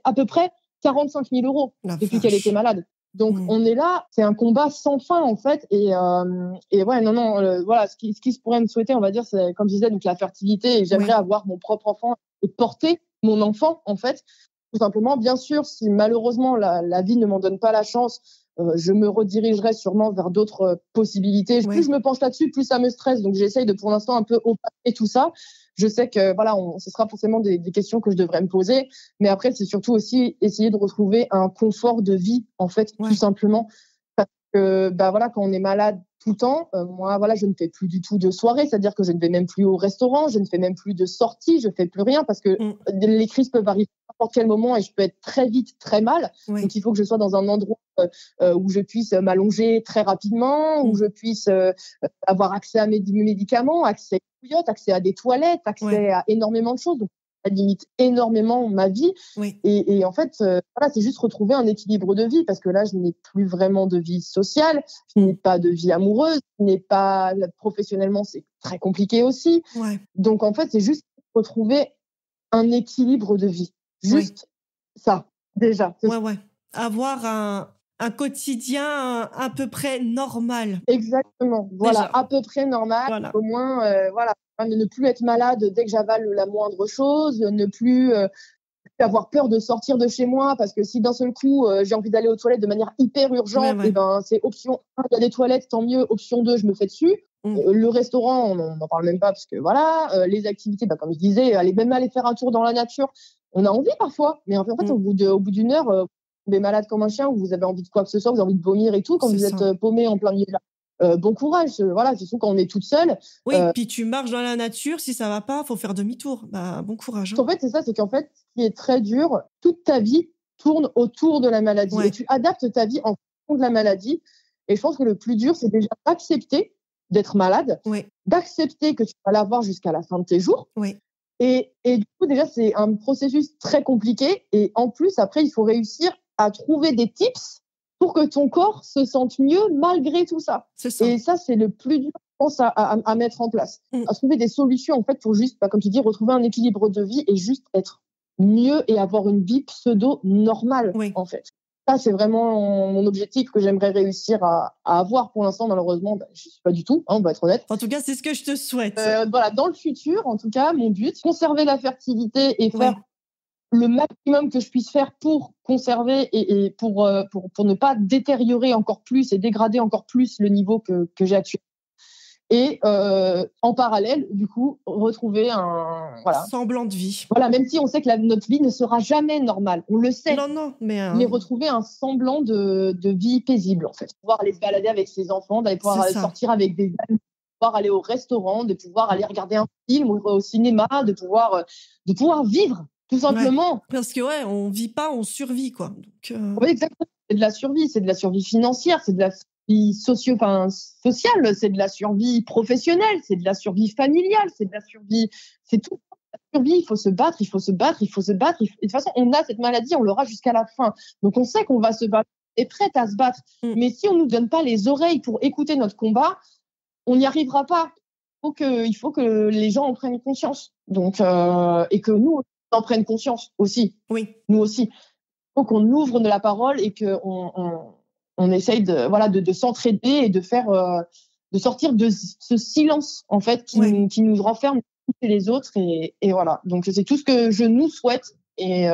à peu près 45 000 € depuis qu'elle était malade. Donc on est là, c'est un combat sans fin en fait. Ce qui se pourrait me souhaiter, on va dire, c'est comme je disais, donc la fertilité. Et j'aimerais avoir mon propre enfant et porter mon enfant en fait. Tout simplement, bien sûr, si malheureusement la vie ne m'en donne pas la chance, je me redirigerai sûrement vers d'autres possibilités. Plus je me penche là-dessus, plus ça me stresse. Donc j'essaye de pour l'instant un peu opaquer tout ça. Je sais que voilà, ce sera forcément des questions que je devrais me poser, mais après c'est surtout aussi essayer de retrouver un confort de vie en fait, tout simplement. Parce que bah voilà, quand on est malade tout le temps, moi voilà, je ne fais plus du tout de soirée, c'est-à-dire que je ne vais même plus au restaurant, je ne fais même plus de sorties, je fais plus rien parce que les crises peuvent arriver à n'importe quel moment et je peux être très vite très mal. Donc il faut que je sois dans un endroit où je puisse m'allonger très rapidement, où je puisse avoir accès à mes médicaments, accès à des bouillottes, accès à des toilettes, accès à énormément de choses. Donc ça limite énormément ma vie. Et en fait, voilà, c'est juste retrouver un équilibre de vie parce que là, je n'ai plus vraiment de vie sociale, je n'ai pas de vie amoureuse, je n'ai pas professionnellement, c'est très compliqué aussi. Donc en fait, c'est juste retrouver un équilibre de vie. Juste ça, déjà. Avoir un quotidien à peu près normal. Exactement. Voilà, déjà. À peu près normal. Voilà. Au moins, voilà, ne plus être malade dès que j'avale la moindre chose, ne plus avoir peur de sortir de chez moi parce que si d'un seul coup j'ai envie d'aller aux toilettes de manière hyper urgente, et ben c'est option 1, il y a des toilettes, tant mieux. Option 2, je me fais dessus. Le restaurant, on n'en parle même pas parce que voilà, les activités, comme je disais, même aller faire un tour dans la nature, on a envie parfois, mais en fait au bout d'une heure, vous êtes malade comme un chien, vous avez envie de quoi que ce soit, vous avez envie de vomir et tout, quand vous êtes paumé en plein milieu de là. Bon courage, voilà, surtout quand on est toute seule. Oui, puis tu marches dans la nature, si ça va pas, faut faire demi-tour. Bah, bon courage. En fait, c'est ça, c'est qu'en fait, ce qui est très dur, toute ta vie tourne autour de la maladie. Et tu adaptes ta vie en fonction de la maladie. Et je pense que le plus dur, c'est déjà d'accepter d'être malade, d'accepter que tu vas l'avoir jusqu'à la fin de tes jours. Et du coup, déjà, c'est un processus très compliqué. Et en plus, après, il faut réussir à trouver des tips pour que ton corps se sente mieux malgré tout ça. Et ça, c'est le plus dur, je pense, à mettre en place. À trouver des solutions, en fait, pour juste, comme tu dis, retrouver un équilibre de vie et juste être mieux et avoir une vie pseudo-normale, en fait. Ça, c'est vraiment mon objectif que j'aimerais réussir à avoir. Pour l'instant, malheureusement, je ne suis pas du tout, on va être honnête. En tout cas, c'est ce que je te souhaite. Voilà, dans le futur, en tout cas, mon but, conserver la fertilité et faire le maximum que je puisse faire pour conserver et pour ne pas détériorer encore plus et dégrader encore plus le niveau que j'ai actuellement. Et en parallèle, du coup, retrouver un semblant de vie. Voilà, même si on sait que notre vie ne sera jamais normale, on le sait. Non, mais retrouver un semblant de vie paisible, en fait. Pouvoir aller se balader avec ses enfants, d'aller pouvoir sortir avec des amis, de pouvoir aller au restaurant, de pouvoir aller regarder un film ou au cinéma, de pouvoir vivre, tout simplement. Parce que on vit pas, on survit, quoi. Donc, Oui, exactement. C'est de la survie financière, c'est de la survie sociale, c'est de la survie professionnelle, c'est de la survie familiale, c'est de la survie, c'est tout. La survie, il faut se battre. Et de toute façon, on a cette maladie, on l'aura jusqu'à la fin. Donc, on sait qu'on va se battre, on est prête à se battre. Mais si on nous donne pas les oreilles pour écouter notre combat, on n'y arrivera pas. Il faut que les gens en prennent conscience. Donc, et que nous en prennent conscience aussi. Oui. Nous aussi. Il faut qu'on ouvre de la parole et qu'on essaye de s'entraider et de faire, de sortir de ce silence, en fait, qui nous renferme et les autres. Et voilà. Donc, c'est tout ce que je nous souhaite. Et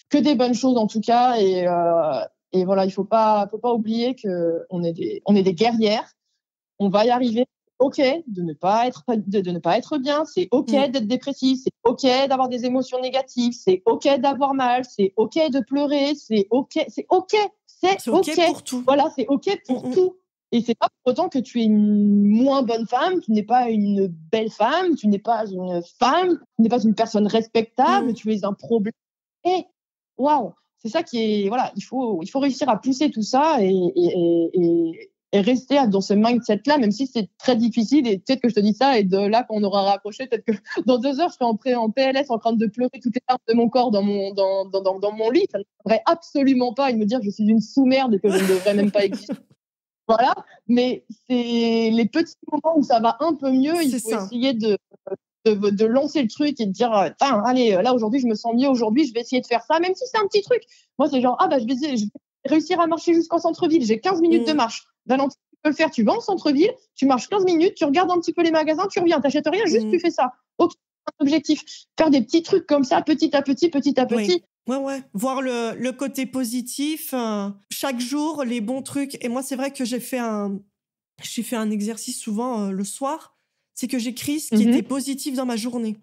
que des bonnes choses, en tout cas. Et voilà, il faut pas oublier qu'on est des guerrières. On va y arriver. OK de ne pas être bien, c'est OK d'être dépressif, c'est OK d'avoir des émotions négatives, c'est OK d'avoir mal, c'est OK de pleurer, c'est OK pour tout. Voilà, c'est OK pour tout. Et c'est pas pour autant que tu es une moins bonne femme, tu n'es pas une belle femme, tu n'es pas une femme, tu n'es pas une personne respectable, tu es un problème. Et waouh, c'est ça qui est, voilà, il faut réussir à pousser tout ça et rester dans ce mindset-là, même si c'est très difficile. Et peut-être que je te dis ça, et de là, quand on aura raccroché, peut-être que dans 2 heures, je serai en PLS, en train de pleurer toutes les larmes de mon corps dans mon lit. Ça ne devrait absolument pas, et me dire que je suis une sous-merde et que je ne devrais même pas exister. Voilà. Mais c'est les petits moments où ça va un peu mieux. Il faut essayer de lancer le truc et de dire, allez, là, aujourd'hui, je me sens mieux. Aujourd'hui, je vais essayer de faire ça, même si c'est un petit truc. Moi, c'est genre, je vais réussir à marcher jusqu'en centre-ville. J'ai 15 minutes de marche. Valentin, tu peux le faire. Tu vas en centre-ville, tu marches 15 minutes, tu regardes un petit peu les magasins, tu reviens, t'achètes rien, juste tu fais ça. Ok, un objectif. Faire des petits trucs comme ça, petit à petit. Ouais. Voir le côté positif, chaque jour, les bons trucs. Et moi, c'est vrai que j'ai fait un exercice souvent le soir, c'est que j'écris ce qui était positif dans ma journée.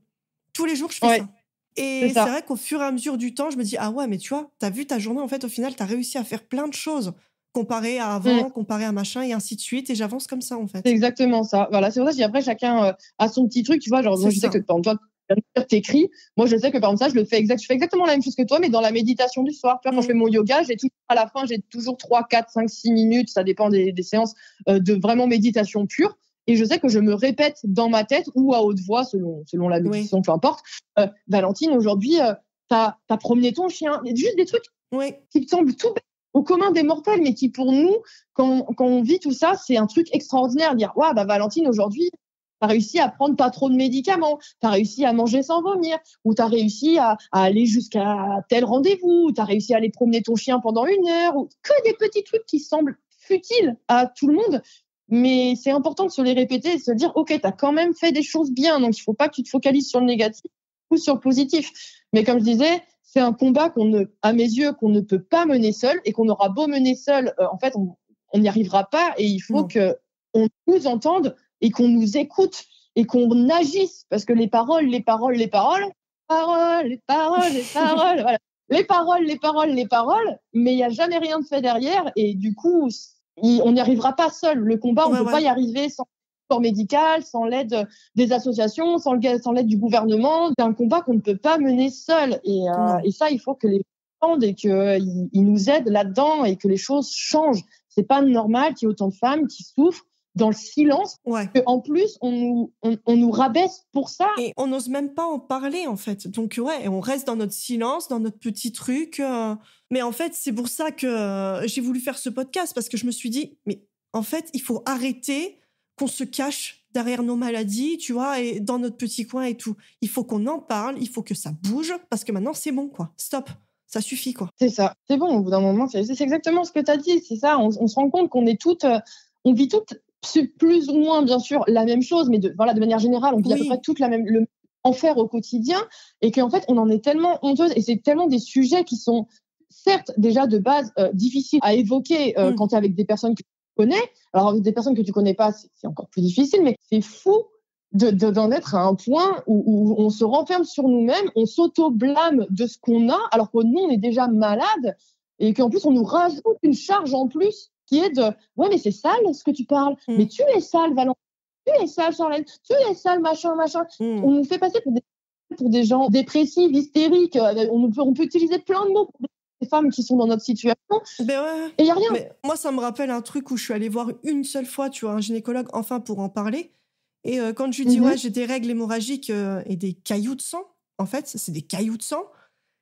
Tous les jours, je fais Ouais, ça. c'est Et c'est ça. vrai qu'au fur et à mesure du temps, je me dis, ah ouais, mais tu vois, t'as vu ta journée, en fait, au final, t'as réussi à faire plein de choses comparé à Mmh. avant, comparé à machin, et ainsi de suite. Et j'avance comme ça, en C'est fait. exactement ça. Voilà, c'est pour ça que je dis après chacun a son petit truc, tu vois. Genre, C'est moi, je sais que ça. par exemple, toi, t'écris. Moi, je sais que par exemple, ça, je fais exactement la même chose que toi, mais dans la méditation du soir. Tu vois, quand je fais Mm. mon yoga, j'ai toujours, à la fin, j'ai toujours 3, 4, 5, 6 minutes, ça dépend des séances, de vraiment méditation pure. Et je sais que je me répète dans ma tête ou à haute voix, selon la Oui, méditation, peu importe. Valentine, aujourd'hui, t'as promené ton chien. Juste des trucs oui, qui me semble tout bête, au commun des mortels, mais qui pour nous, quand on vit tout ça, c'est un truc extraordinaire. Dire, ouais, bah Valentine, aujourd'hui, tu as réussi à prendre pas trop de médicaments, tu as réussi à manger sans vomir, ou tu as réussi à aller jusqu'à tel rendez-vous, ou tu as réussi à aller promener ton chien pendant 1 heure, ou que des petits trucs qui semblent futiles à tout le monde. Mais c'est important de se les répéter et de se dire, OK, tu as quand même fait des choses bien, donc il ne faut pas que tu te focalises sur le négatif ou sur le positif. Mais comme je disais, c'est un combat à mes yeux, qu'on ne peut pas mener seul et qu'on aura beau mener seul, en fait, on n'y arrivera pas et il faut non. qu'on nous entende et qu'on nous écoute et qu'on agisse parce que les paroles, voilà. Les paroles, mais il n'y a jamais rien de fait derrière et du coup, on n'y arrivera pas seul. Le combat, on ne Ouais, peut pas ouais. y arriver sans support médical, sans l'aide des associations, sans l'aide du gouvernement. C'est un combat qu'on ne peut pas mener seul. Non. Et ça, il faut que les gens entendent et qu'ils nous aident là-dedans et que les choses changent. C'est pas normal qu'il y ait autant de femmes qui souffrent dans le silence. Ouais. En plus, on nous rabaisse pour ça. Et on n'ose même pas en parler, en fait. Donc, ouais, on reste dans notre silence, dans notre petit truc. Mais en fait, c'est pour ça que j'ai voulu faire ce podcast, parce que je me suis dit, mais en fait, il faut arrêter qu'on se cache derrière nos maladies, tu vois, et dans notre petit coin et tout. Il faut qu'on en parle, il faut que ça bouge, parce que maintenant, c'est bon, quoi. Stop. Ça suffit, quoi. C'est ça. C'est bon, au bout d'un moment, c'est exactement ce que tu as dit. C'est ça. On se rend compte qu'on est toutes, on vit toutes plus ou moins, bien sûr, la même chose, mais voilà, de manière générale, on vit à peu près Oui. toute le même enfer au quotidien et qu'en fait, on en est tellement honteuse et c'est tellement des sujets qui sont, certes, déjà de base, difficiles à évoquer quand tu es avec des personnes que tu connais. Alors, avec des personnes que tu connais pas, c'est encore plus difficile, mais c'est fou d'en être à un point où on se renferme sur nous-mêmes, on s'auto-blâme de ce qu'on a, alors que nous, on est déjà malade, et qu'en plus, on nous rajoute une charge en plus qui est de ouais, mais c'est sale ce que tu parles, mais tu es sale, Valentin, tu es sale, Charlène, tu es sale, machin, machin. On nous fait passer pour des gens dépressifs, hystériques. On peut utiliser plein de mots pour des femmes qui sont dans notre situation, Ben ouais. et il n'y a rien. Mais moi, ça me rappelle un truc où je suis allée voir une seule fois, tu vois, un gynécologue, enfin, pour en parler. Et quand je lui dis, ouais, j'ai des règles hémorragiques et des cailloux de sang, en fait, c'est des cailloux de sang.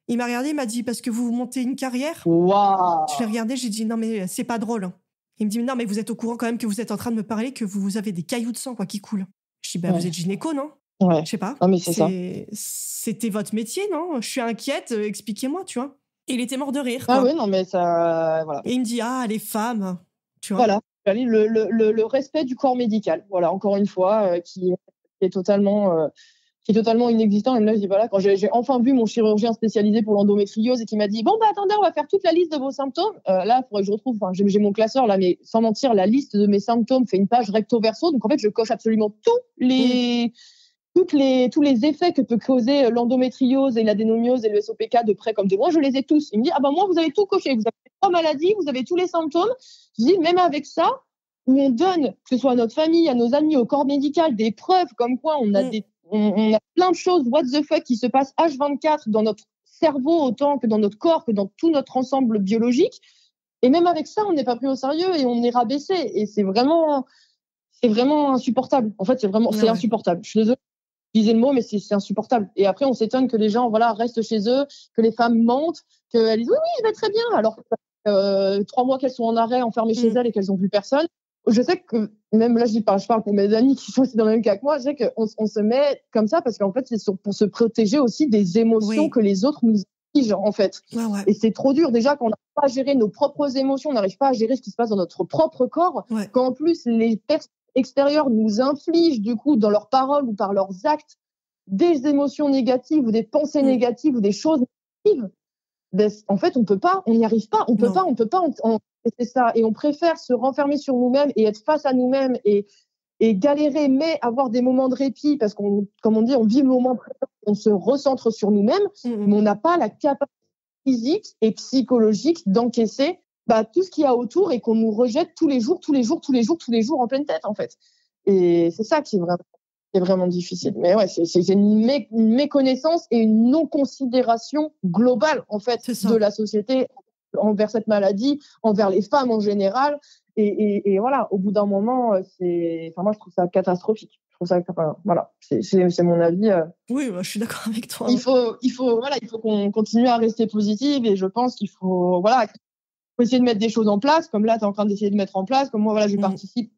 Il m'a regardé, il m'a dit, parce que vous montez une carrière. Waouh. Je l'ai regardé, j'ai dit, non, mais c'est pas drôle. Il me dit, non, mais vous êtes au courant quand même que vous êtes en train de me parler que vous avez des cailloux de sang, quoi, qui coulent. Je dis, bah, vous Ouais. êtes gynéco, non? Ouais. Je sais pas. Non, mais c'est ça. C'était votre métier, non? Je suis inquiète, expliquez-moi, tu vois. Et il était mort de rire, Ah quoi. ouais, non, mais ça, voilà. Et il me dit, ah, les femmes, tu vois. Voilà, le respect du corps médical, voilà, encore une fois, qui est totalement inexistant. Et là, je dis, voilà, quand j'ai enfin vu mon chirurgien spécialisé pour l'endométriose et qui m'a dit, bon, bah, attendez, on va faire toute la liste de vos symptômes. Là, il faudrait que je retrouve, enfin, j'ai mon classeur là, mais sans mentir, la liste de mes symptômes fait une page recto-verso. Donc, en fait, je coche absolument tous les effets que peut causer l'endométriose et l'adénomiose et le SOPK de près comme de loin, je les ai tous. Il me dit, ah ben moi, vous avez tout coché, vous avez 3 maladies, vous avez tous les symptômes. Je dis, même avec ça, où on donne, que ce soit à notre famille, à nos amis, au corps médical, des preuves comme quoi on a plein de choses, what the fuck, qui se passent H24 dans notre cerveau autant que dans notre corps, que dans tout notre ensemble biologique. Et même avec ça, on n'est pas pris au sérieux et on est rabaissé. Et c'est vraiment insupportable. En fait, c'est insupportable. Je suis désolée disais le mot, mais c'est insupportable. Et après, on s'étonne que les gens, voilà, restent chez eux, que les femmes mentent, qu'elles disent oui, oui, je vais très bien, alors que 3 mois qu'elles sont en arrêt, enfermées chez elles et qu'elles n'ont plus personne. Je sais que, même là, je parle pour mes amis qui sont aussi dans le même cas que moi, je sais qu'on se met comme ça parce qu'en fait, c'est pour se protéger aussi des émotions que les autres nous infligent, en fait. Ouais. Et c'est trop dur. Déjà, quand on n'arrive pas à gérer nos propres émotions, on n'arrive pas à gérer ce qui se passe dans notre propre corps, quand en plus les personnes extérieurs nous infligent, du coup, dans leurs paroles ou par leurs actes, des émotions négatives ou des pensées négatives ou des choses négatives, ben, en fait, on n'y arrive pas, on peut pas, c'est ça. Et on préfère se renfermer sur nous-mêmes et être face à nous-mêmes et galérer, mais avoir des moments de répit parce qu'on, comme on dit, on vit le moment présent. on se recentre sur nous-mêmes, mais on n'a pas la capacité physique et psychologique d'encaisser tout ce qu'il y a autour et qu'on nous rejette tous les jours en pleine tête, en fait. Et c'est ça qui est vraiment difficile. Mais ouais, c'est une méconnaissance et une non-considération globale, en fait, de la société envers cette maladie, envers les femmes en général. Et voilà, au bout d'un moment, moi, je trouve ça catastrophique. Voilà, c'est mon avis. Oui, je suis d'accord avec toi. Il faut qu'on continue à rester positive, et je pense qu'il faut essayer de mettre des choses en place, comme là, tu es en train d'essayer de mettre en place, comme moi, voilà, je participe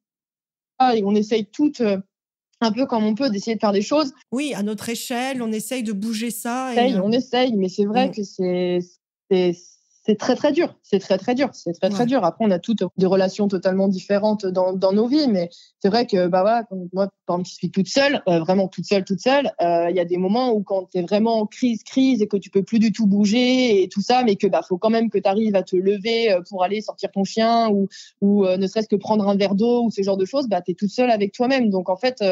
et on essaye toutes, un peu comme on peut, d'essayer de faire des choses. Oui, à notre échelle, on essaye de bouger ça. On essaye, mais c'est vrai que c'est très, très dur. C'est très, très dur. Après, on a toutes des relations totalement différentes dans nos vies, mais c'est vrai que, comme moi, par exemple, je suis toute seule, vraiment toute seule, il y a des moments où quand t'es vraiment en crise, et que tu peux plus du tout bouger et tout ça, mais que, faut quand même que t'arrives à te lever pour aller sortir ton chien ou ne serait-ce que prendre un verre d'eau ou ce genre de choses, t'es toute seule avec toi-même. Donc, en fait,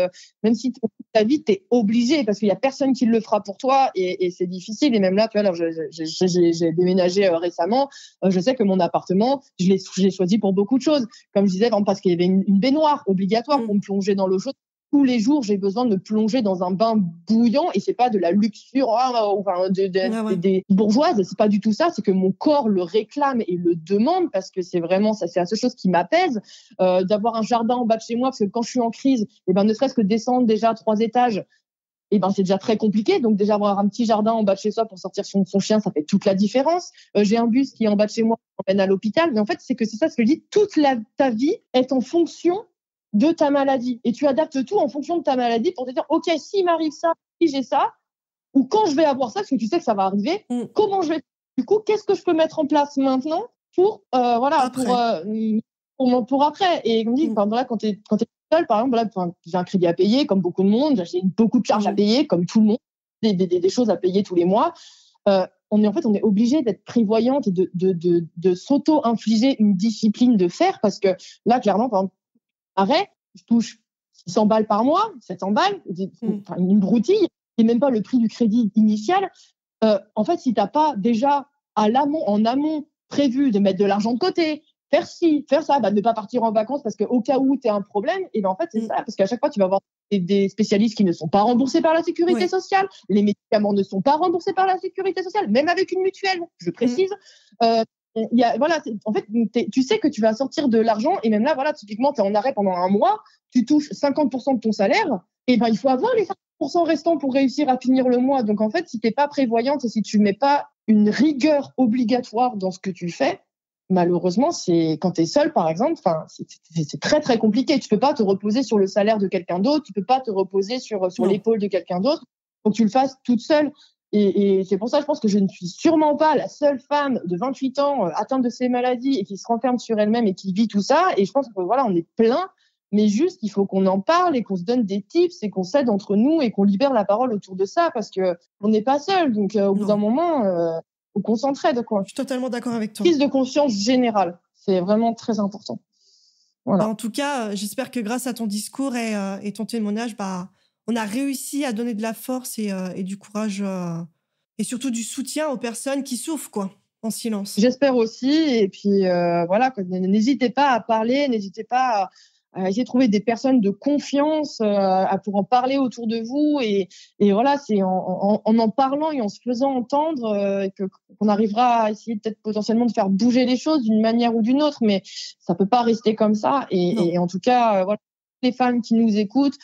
même si ta vie, t'es obligée parce qu'il y a personne qui le fera pour toi et c'est difficile. Et même là, tu vois, alors j'ai déménagé récemment. Je sais que mon appartement, je l'ai choisi pour beaucoup de choses. Comme je disais, parce qu'il y avait une baignoire obligatoire pour me plonger dans l'eau chaude. Tous les jours, j'ai besoin de me plonger dans un bain bouillant, et c'est pas de la luxure, des bourgeoises. C'est pas du tout ça. C'est que mon corps le réclame et le demande, parce que c'est vraiment ça, c'est la seule chose qui m'apaise. D'avoir un jardin en bas de chez moi, parce que quand je suis en crise, ne serait-ce que descendre déjà 3 étages, c'est déjà très compliqué. Donc, déjà, avoir un petit jardin en bas de chez soi pour sortir son chien, ça fait toute la différence. J'ai un bus qui est en bas de chez moi, qui m'emmène à l'hôpital. Mais en fait, c'est ça ce que je dis. Toute ta vie est en fonction de ta maladie. Et tu adaptes tout en fonction de ta maladie pour te dire, OK, s'il m'arrive ça, si j'ai ça, ou quand je vais avoir ça, parce que tu sais que ça va arriver, comment je vais... Du coup, qu'est-ce que je peux mettre en place maintenant pour après. Et comme dit, quand t'es seul, par exemple, j'ai un crédit à payer, comme beaucoup de monde, j'ai beaucoup de charges à payer, comme tout le monde, des choses à payer tous les mois. On est obligé d'être prévoyante et de s'auto-infliger une discipline de faire, parce que là, clairement, par exemple, je touche 600 balles par mois, 700 balles, une broutille, et même pas le prix du crédit initial. En fait, si t'as pas déjà en amont prévu de mettre de l'argent de côté, faire ci, faire ça, ne pas partir en vacances parce qu'au cas où tu as un problème, et en fait, c'est ça, parce qu'à chaque fois, tu vas avoir des spécialistes qui ne sont pas remboursés par la sécurité sociale, les médicaments ne sont pas remboursés par la sécurité sociale, même avec une mutuelle, je précise. En fait, tu sais que tu vas sortir de l'argent, et même là, typiquement, tu es en arrêt pendant un mois, tu touches 50% de ton salaire, et il faut avoir les 50% restants pour réussir à finir le mois. Donc, en fait, si tu n'es pas prévoyante et si tu ne mets pas une rigueur obligatoire dans ce que tu fais, malheureusement, c'est quand tu es seul, par exemple, c'est très, très compliqué. Tu peux pas te reposer sur le salaire de quelqu'un d'autre, tu peux pas te reposer sur l'épaule de quelqu'un d'autre. Faut que tu le fasses toute seule. Et c'est pour ça, je pense que je ne suis sûrement pas la seule femme de 28 ans atteinte de ces maladies et qui se renferme sur elle-même et qui vit tout ça. Et je pense que on est plein, mais juste il faut qu'on en parle et qu'on se donne des tips et qu'on s'aide entre nous et qu'on libère la parole autour de ça, parce que on n'est pas seul. Donc au bout d'un moment, qu'on s'entraide, quoi. Je suis totalement d'accord avec toi. Prise de conscience générale, c'est vraiment très important. Voilà. En tout cas, j'espère que grâce à ton discours et ton témoignage, on a réussi à donner de la force et du courage et surtout du soutien aux personnes qui souffrent, quoi, en silence. J'espère aussi. Et puis n'hésitez pas à parler, n'hésitez pas à essayer de trouver des personnes de confiance pour en parler autour de vous, et voilà, c'est en parlant et en se faisant entendre qu'on arrivera à essayer peut-être potentiellement de faire bouger les choses d'une manière ou d'une autre, mais ça peut pas rester comme ça. Et en tout cas, les femmes qui nous écoutent,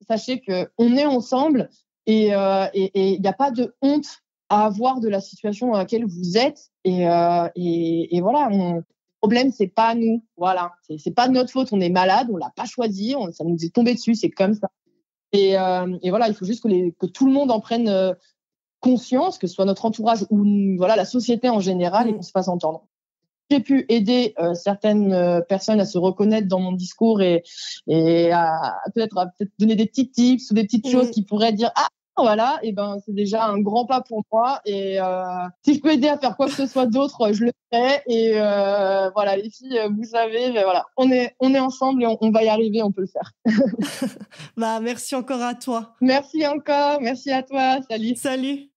sachez que on est ensemble, et il n'y a pas de honte à avoir de la situation dans laquelle vous êtes, et voilà. Le problème, c'est pas nous, voilà, c'est pas de notre faute, on est malade, on l'a pas choisi, ça nous est tombé dessus, c'est comme ça. Et voilà, il faut juste que tout le monde en prenne conscience, que ce soit notre entourage ou la société en général, et qu'on se fasse entendre. J'ai pu aider certaines personnes à se reconnaître dans mon discours et à peut-être donner des petits tips ou des petites choses qui pourraient dire Voilà, et ben c'est déjà un grand pas pour moi. Et si je peux aider à faire quoi que ce soit d'autre, je le ferai. Et voilà, les filles, vous savez, voilà, on est ensemble et on va y arriver, on peut le faire. Bah, merci encore à toi. Merci encore, merci à toi, salut. Salut.